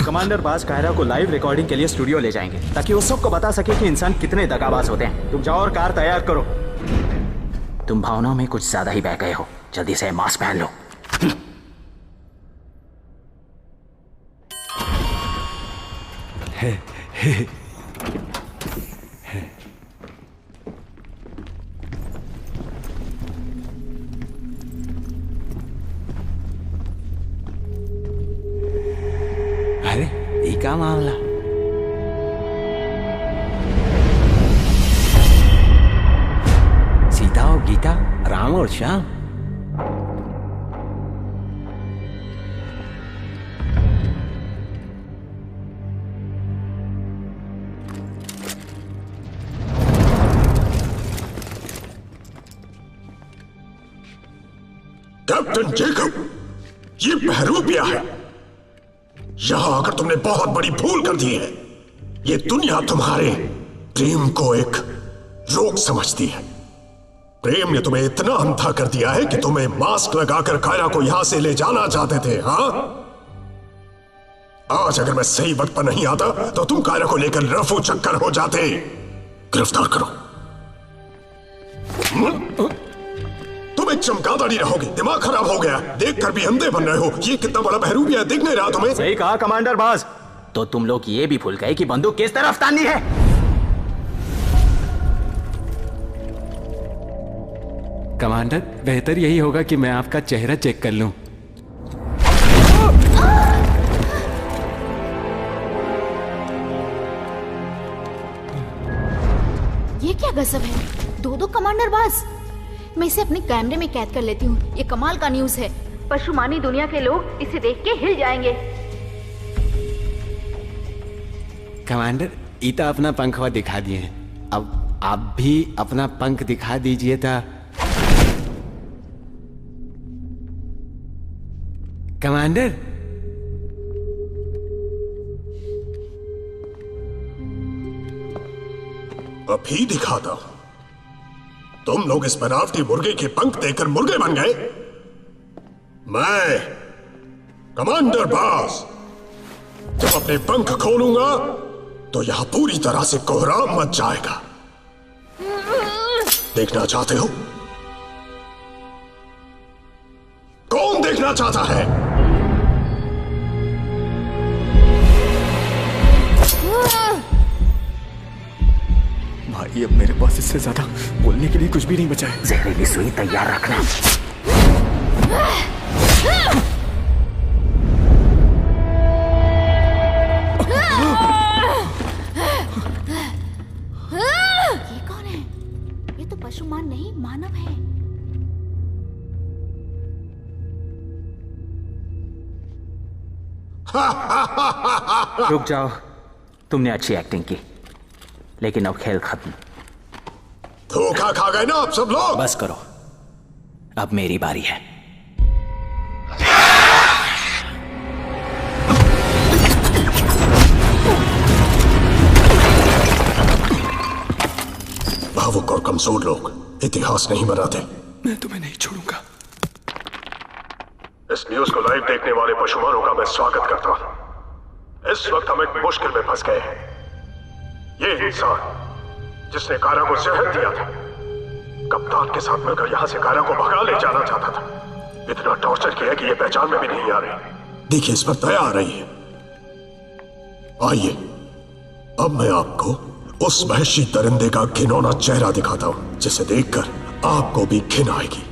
कमांडर बाज कायरा को लाइव रिकॉर्डिंग के लिए स्टूडियो ले जाएंगे ताकि वो सबको बता सके कि इंसान कितने दगाबाज होते हैं। तुम जाओ और कार तैयार करो। तुम भावनाओं में कुछ ज्यादा ही बह गए हो, जल्दी से मास्क पहन लो। अरे ये क्या मामला? सीता और गीता, राम और श्याम। कैप्टन जेकब, ये बहरूपिया है। यहां आकर तुमने बहुत बड़ी भूल कर दी है। ये दुनिया तुम्हारे प्रेम को एक रोग समझती है। प्रेम ने तुम्हें इतना अंधा कर दिया है कि तुम्हें मास्क लगाकर कायरा को यहां से ले जाना चाहते थे। हाँ, आज अगर मैं सही वक्त पर नहीं आता तो तुम कायरा को लेकर रफू चक्कर हो जाते। गिरफ्तार करो। तुम एक चमगादड़ ही रहोगे। दिमाग खराब हो गया, देखकर भी अंधे बन रहे हो। ये कितना बड़ा बहरूपिया है, दिख नहीं रहा तुम्हें? सही कहा कमांडर बाज। तो तुम लोग ये भी भूल गए कि बंदूक किस तरफ ताननी है। कमांडर, बेहतर यही होगा कि मैं आपका चेहरा चेक कर लूं। ये क्या गजब है, दो कमांडर बाज। मैं इसे अपने कैमरे में कैद कर लेती हूँ। ये कमाल का न्यूज़ है। पशुमानी दुनिया के लोग इसे देख के हिल जाएंगे। कमांडर, ईता अपना पंखवा दिखा दिए हैं। अब आप भी अपना पंख दिखा दीजिए था। कमांडर, अभी दिखाता हूं। तुम लोग इस बनावटी मुर्गे के पंख देकर मुर्गे बन गए। मैं कमांडर बाज जब अपने पंख खोलूंगा तो यहां पूरी तरह से कोहराम मच जाएगा। देखना चाहते हो? कौन देखना चाहता है? भाई, अब मेरे पास इससे ज्यादा बोलने के लिए कुछ भी नहीं बचा है। जहरीली सुई तैयार रखना। ये कौन है? ये तो पशुमान नहीं, मानव है। रुक जाओ, तुमने अच्छी एक्टिंग की, लेकिन अब खेल खत्म। धोखा खा गए ना आप सब लोग। बस करो, अब मेरी बारी है। भावुक और कमजोर लोग इतिहास नहीं बनाते। मैं तुम्हें नहीं छोड़ूंगा। इस न्यूज को लाइव देखने वाले पशुमानों का मैं स्वागत करता हूं। इस वक्त हम एक मुश्किल में फंस गए हैं। ये इंसान जिसने कारा को जहर दिया था, कप्तान के साथ मिलकर यहां से कारा को भगा ले जाना चाहता था। इतना टॉर्चर किया कि ये पहचान में भी नहीं आ रही। देखिए, इस पर दया आ रही है। आइए, अब मैं आपको उस वहशी दरिंदे का घिनौना चेहरा दिखाता हूं, जिसे देखकर आपको भी घिन आएगी।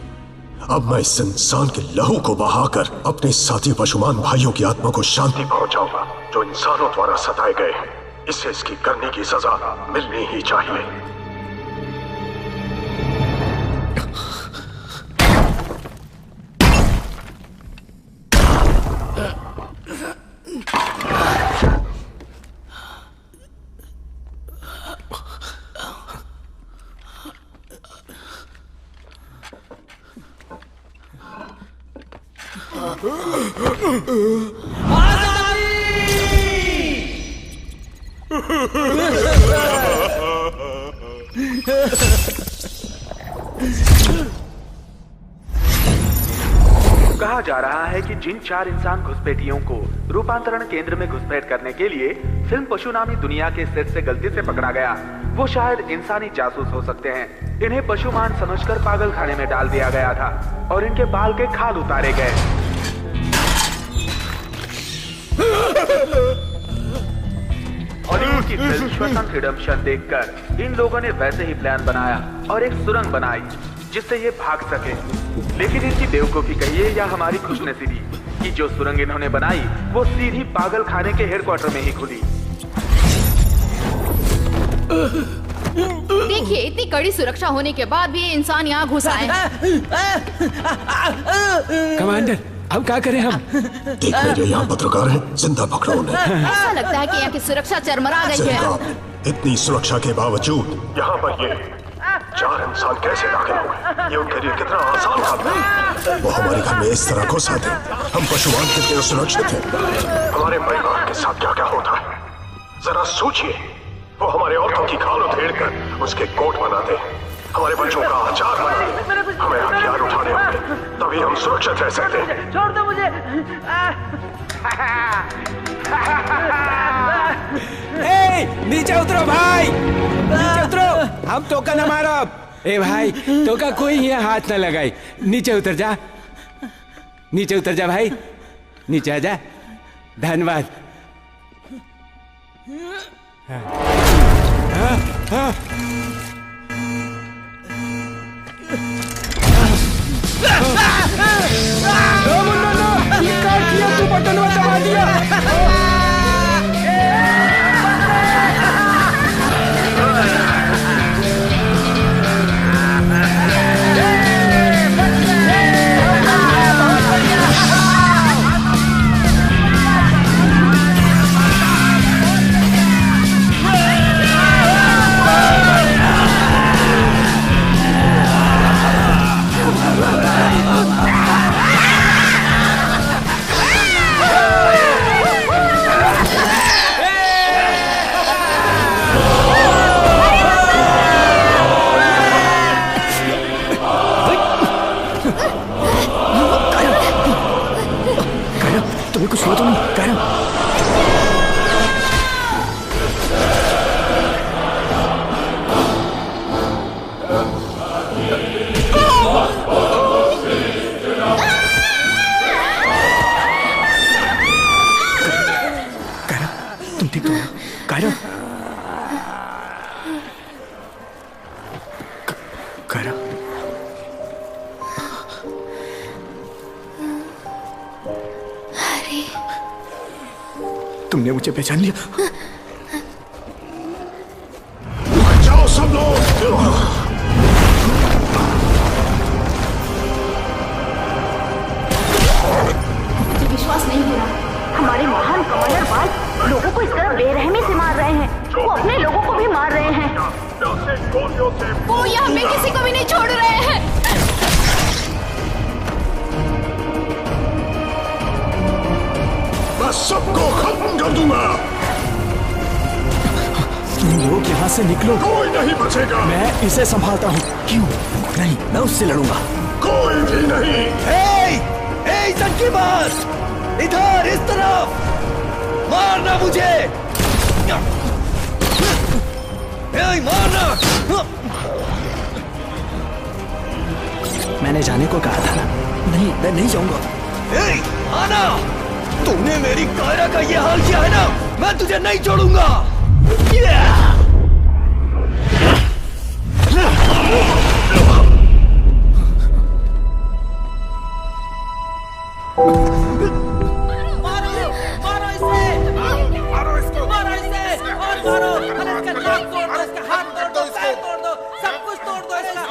अब मैं इस इंसान के लहू को बहाकर अपने साथी पशुमान भाइयों की आत्मा को शांति पहुंचाऊंगा, जो इंसानों द्वारा सताए गए हैं। इसे इसकी करने की सजा मिलनी ही चाहिए। कहा जा रहा है कि जिन 4 इंसान घुसपैठियों को रूपांतरण केंद्र में घुसपैठ करने के लिए फिल्म पशु नामी दुनिया के सेट से गलती से पकड़ा गया, वो शायद इंसानी जासूस हो सकते हैं। इन्हें पशुमान समझकर पागल खाने में डाल दिया गया था और इनके बाल के खाल उतारे गए। हॉलीवुड की फिल्म शॉशैंक रिडेम्पशन देखकर इन लोगों ने वैसे ही प्लान बनाया और एक सुरंग बनाई जिससे ये भाग सके। लेकिन इनकी बेवकूफी कहिए या हमारी खुशनसीबी कि जो सुरंग इन्होंने बनाई वो सीधी पागल खाने के हेडक्वार्टर में ही खुली। देखिए, इतनी कड़ी सुरक्षा होने के बाद भी ये इंसान यहाँ घुस आए हैं। कमांडर, अब क्या करें हम? देख मेरे यहाँ पत्रकार हैं, जिंदा पकड़ो उन्हें। ऐसा लगता है कि यहाँ की सुरक्षा चरमरा गई है। इतनी सुरक्षा के बावजूद यहाँ पर ये 4 इंसान कैसे दाखिल हुए? ये उनके लिए कितना आसान काम है। वो हमारे घर में इस तरह घुस आते, हम पशुमान कितने सुरक्षित हैं। हमारे परिवार के साथ क्या क्या होता है जरा सोचिए। वो हमारे औरतों की खाल उधेड़ कर उसके कोट बनाते, हमारे बच्चों का आचार बनाते। हमें हथियार उठाने होंगे, तभी हम सुरक्षित रह सकते हैं। छोड़ दो मुझे। नीचे उतरो भाई, नीचे उतरो। हम तो का न मारो। ए भाई, तो का कोई यहाँ हाथ न लगाई। नीचे उतर जा, नीचे उतर जा भाई, नीचे आ जा। धन्यवाद। काट दिया, तू बटन दबा दिया। कुछ हुआ तो नहीं? कायरा, तुम ठीक तो हो? कायरा, कायरा, तुमने मुझे पहचान लिया? जाओ सब लोग। मुझे विश्वास नहीं हो रहा। हमारे महान कमांडर बाल लोगों को इस तरह बेरहमी से मार रहे हैं। वो अपने लोगों को भी मार रहे हैं। वो यहाँ में किसी को भी नहीं छोड़ रहे हैं। मैं सबको खत्म कर दूंगा। तुम लोग यहाँ से निकलो। कोई नहीं बचेगा। मैं इसे संभालता हूँ। क्यों नहीं? मैं उससे लड़ूंगा। कोई भी नहीं। की बात इधर, इस तरफ मारना मुझे। मारना। मैंने जाने को कहा था ना। नहीं, मैं नहीं जाऊंगा। आना, तूने मेरी कायरा का ये हाल किया है ना, मैं तुझे नहीं छोड़ूंगा। मारो इसे, मारो इसको, मारो इसे, और मारो, अरे इसका नाक तोड़ दो, इसका हाथ तोड़ दो, पैर तोड़ दो, सब कुछ तोड़ दो इसका।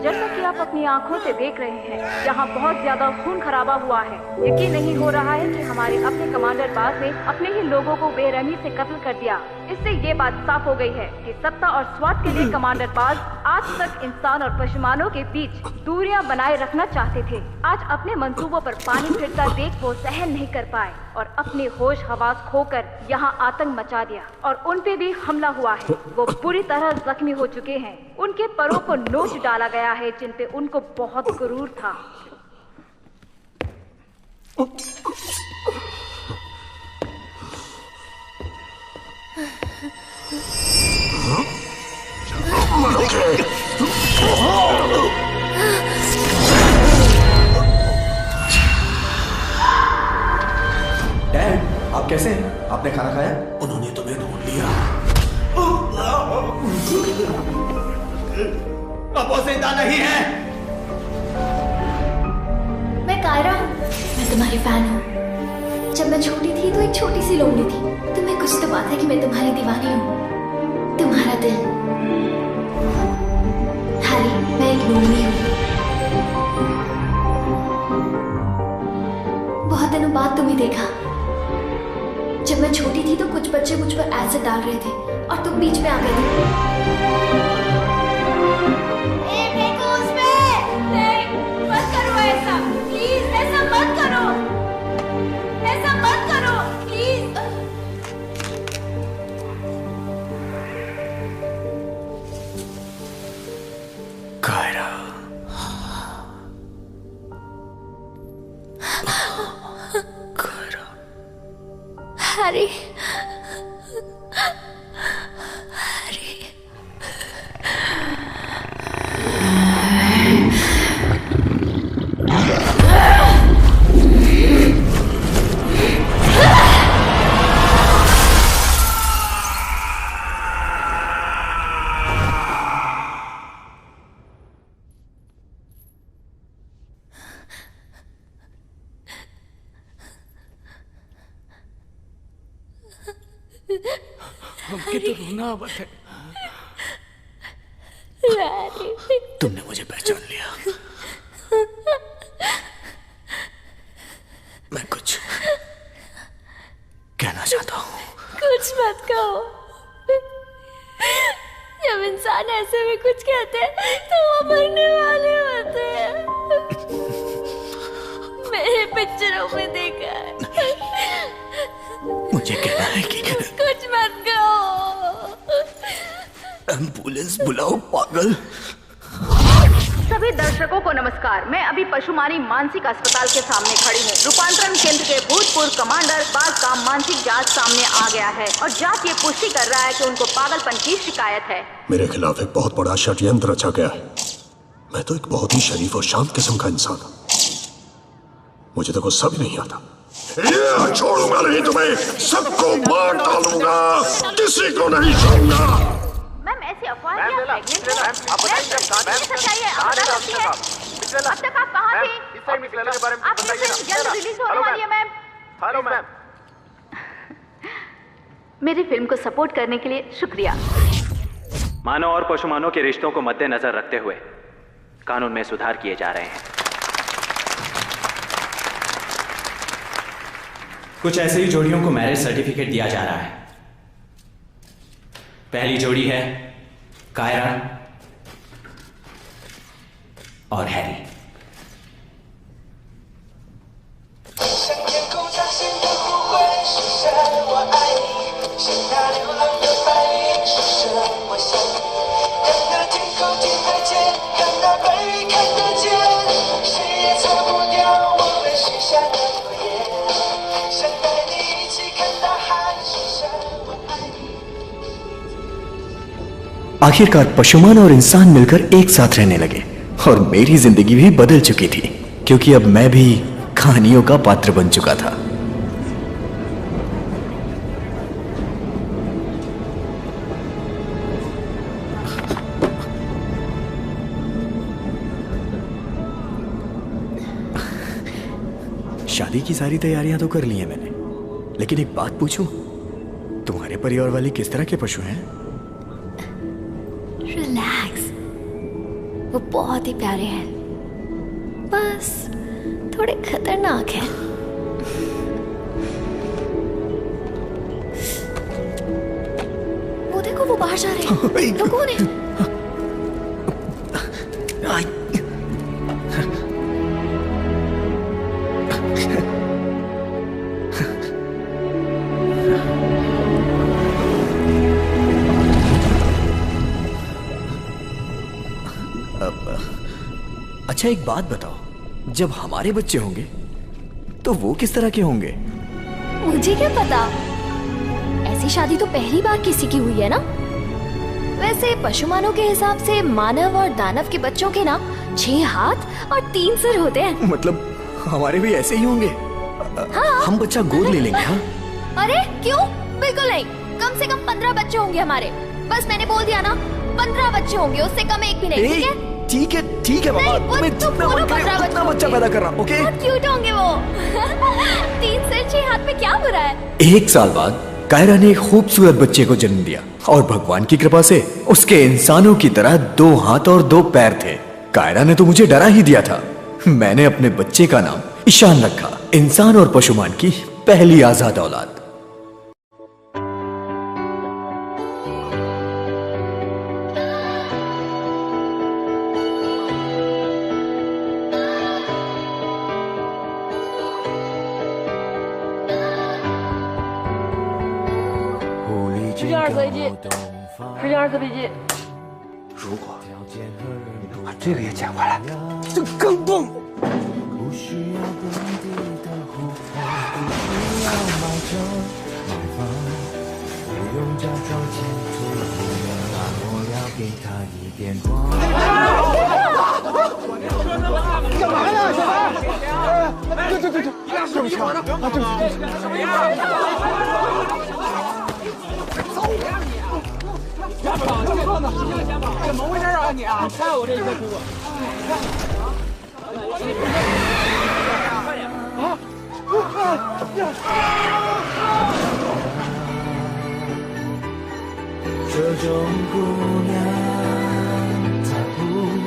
जैसा कि आप अपनी आंखों से देख रहे हैं, यहाँ बहुत ज्यादा खून खराबा हुआ है। यकीन नहीं हो रहा है कि हमारे अपने कमांडर बाज ने अपने ही लोगों को बेरहमी से कत्ल कर दिया। इससे ये बात साफ हो गई है कि सत्ता और स्वार्थ के लिए कमांडर बाज आज तक इंसान और पशुमानों के बीच दूरियां बनाए रखना चाहते थे। आज अपने मंसूबों पर पानी फिरता देख वो सहन नहीं कर पाए और अपने होश हवास खोकर यहाँ आतंक मचा दिया और उन पे भी हमला हुआ है। वो बुरी तरह जख्मी हो चुके हैं। उनके परों को नोच डाला गया है जिन पे उनको बहुत गुरूर था। डैड, आप कैसे हैं? आपने खाना खाया? उन्होंने तुम्हें ढूंढ लिया। अब वो जिंदा नहीं है। मैं कायरा हूँ। मैं तुम्हारी फैन हूँ। जब मैं छोटी थी तो एक छोटी सी लोमड़ी थी। तुम्हें कुछ तो बात है कि मैं तुम्हारी दीवानी हूँ। तुम्हारा दिल। हैरी, मैं एक लोमड़ी हूँ। बहुत दिनों बाद तुम्हें देखा। जब मैं छोटी थी तो कुछ बच्चे मुझ पर एसिड डाल रहे थे और तुम बीच में आ गए थे। मत करो ऐसा, प्लीज ऐसा मत करो, ऐसा मत करो प्लीज। कायरा, हैरी, हमके तो रोना आवत है। तुमने मुझे पहचान लिया। मैं कुछ कहना चाहता हूँ। कुछ मत कहो। जब इंसान ऐसे में कुछ कहते हैं तो वो मरने वाले होते हैं। मैंने पिक्चरों में देखा है। मुझे कहना है कि कुछ मत कहो। एम्बुलेंस बुलाओ पागल। सभी दर्शकों को नमस्कार। मैं अभी पशुमानी मानसिक अस्पताल के सामने खड़ी हूँ। रूपांतरण केंद्र के भूतपूर्व कमांडर बाज का मानसिक जांच सामने आ गया है और जांच ये पुष्टि कर रहा है कि उनको पागलपन की शिकायत है। मेरे खिलाफ एक बहुत बड़ा षड्यंत्र रचा गया है। मैं तो एक बहुत ही शरीफ और शांत किस्म का इंसान हूँ। मुझे तो गुस्सा भी नहीं आता। ये छोड़ूंगा नहीं तुम्हें, सबको मार डालूंगा, किसी को नहीं छोड़ूंगा। मैम ऐसी अफवाह क्या फैलाएंगे? सच्चाई है, आप बता सकती हैं? अब तक आप कहाँ थे? आपकी फिल्म जल्द रिलीज होने वाली है मैम। Hello ma'am. मेरी फिल्म को सपोर्ट करने के लिए शुक्रिया। मानव और पशुमानव के रिश्तों को मद्देनजर रखते हुए कानून में सुधार किए जा रहे हैं। कुछ ऐसे ही जोड़ियों को मैरिज सर्टिफिकेट दिया जा रहा है। पहली जोड़ी है कायरा और हैरी। आखिरकार पशुमान और इंसान मिलकर एक साथ रहने लगे और मेरी जिंदगी भी बदल चुकी थी क्योंकि अब मैं भी कहानियों का पात्र बन चुका था। शादी की सारी तैयारियां तो कर ली हैं मैंने, लेकिन एक बात पूछूं, तुम्हारे परिवार वाले किस तरह के पशु हैं? रिलैक्स, वो बहुत ही प्यारे हैं, बस थोड़े खतरनाक हैं। वो देखो, वो बाहर जा रहे हैं। वो कौन है? अच्छा एक बात बताओ, जब हमारे बच्चे होंगे तो वो किस तरह के होंगे? मुझे क्या पता, ऐसी शादी तो पहली बार किसी की हुई है ना। वैसे पशुमानों के हिसाब से मानव और दानव के बच्चों के ना 6 हाथ और 3 सिर होते हैं। मतलब हमारे भी ऐसे ही होंगे? हाँ। हम बच्चा गोद ले लेंगे। हाँ? अरे क्यों, बिल्कुल नहीं। कम से कम 15 बच्चे होंगे हमारे। बस मैंने बोल दिया ना, 15 बच्चे होंगे, उससे कम एक भी नहीं। ठीक है? ठीक है बाबा, तुम्हें जितना मन करे उतना बच्चा पैदा करना। ओके? बहुत क्यूट होंगे वो। 3 सिर 6 हाथ में क्या बुरा है? 1 साल बाद कायरा ने एक खूबसूरत बच्चे को जन्म दिया और भगवान की कृपा से उसके इंसानों की तरह 2 हाथ और 2 पैर थे। कायरा ने तो मुझे डरा ही दिया था। मैंने अपने बच्चे का नाम ईशान रखा, इंसान और पशुमान की पहली आजाद औलाद।12个 AG， 12个 BG。如果你把这个也捡回来，就更棒。干嘛呀，小白？对，对不起啊，对不起。家长，这放的时间先吧。怎么回事啊你啊？看我这一颗苹果。这种姑娘，她不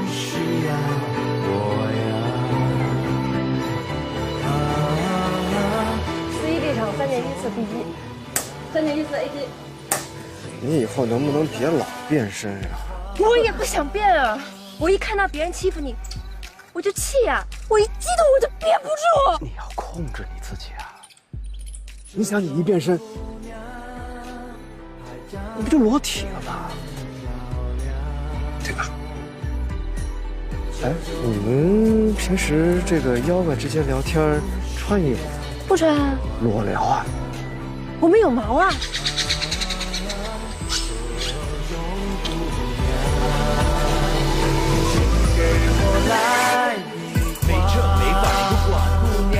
需要我呀。11这场3.14 BG，3.14 AG。你以后能不能别老变身呀？我也不想变啊！我一看到别人欺负你，我就气呀！我一激动我就憋不住。你要控制你自己啊！你想，你一变身，你不就裸体了吗？对吧？哎，你们平时这个妖怪之间聊天穿衣服吗？不穿啊。裸聊啊？我们有毛啊！没这没法你不管姑娘，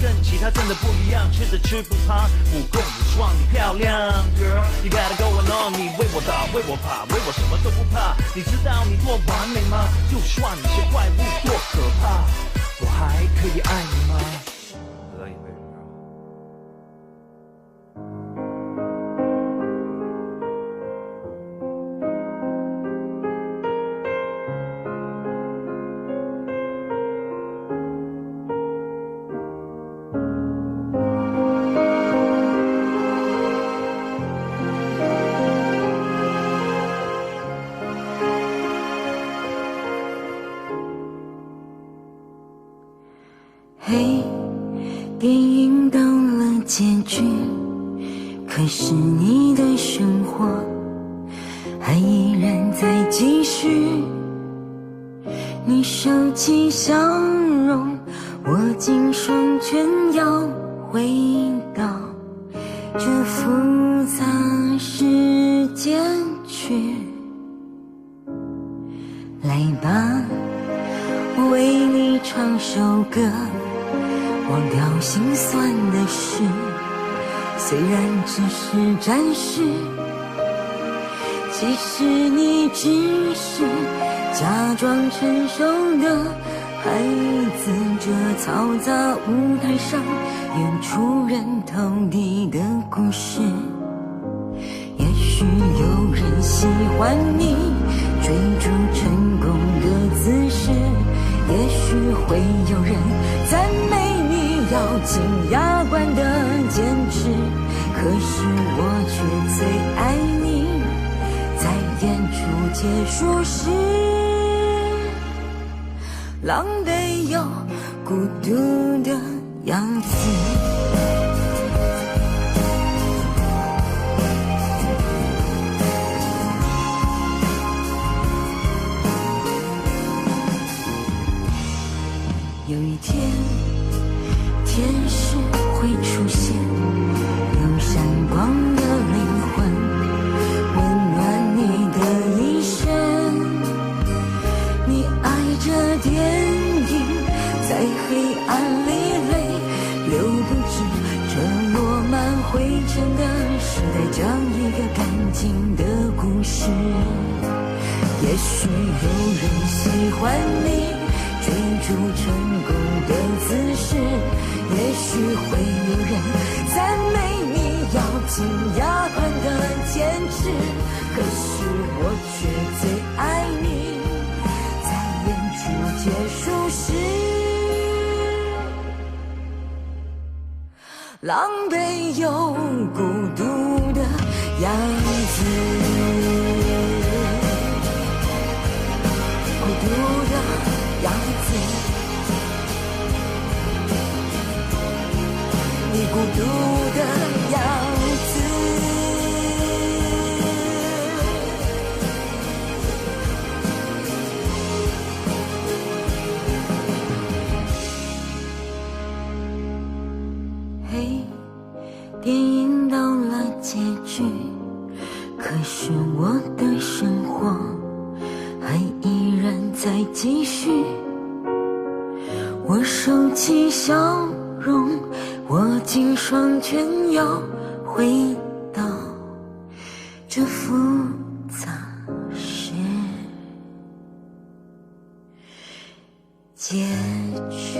跟其他真的不一样，吃着吃不胖，武功无双你漂亮 ，Girl you gotta go on， 你为我打为我爬为我什么都不怕，你知道你多完美吗？就算你是怪物多可怕，我还可以爱你吗？可以。嘿，电影到了结局，可是你的生活还依然在继续。你收起笑容，握紧双拳，要回到这复杂世界去。来吧，我为你唱首歌，忘掉心酸的事，虽然只是暂时，其实你只是假装成熟的孩子，这嘈杂舞台上演出人头地的故事。也许有人喜欢你追逐成功的姿势，也许会有人赞美你咬紧牙关的坚持，可是我却最爱你在演出结束时狼狈又孤独的样子。有一天天使会出现，有闪光的灵魂温暖你的一生。你爱着电影，在黑暗里泪流不止，这落满灰尘的时代，讲一个干净的故事。也许有人喜欢你追逐成功的姿势，也许会有人赞美你咬紧牙关的坚持，可是我却最爱你在演出结束时狼狈又孤独的样子。孤独的样子，你孤独的样子。嘿，电影到了结局，可是我的生活还依然在继续。我收起笑容，握紧双拳，又回到这复杂是结局。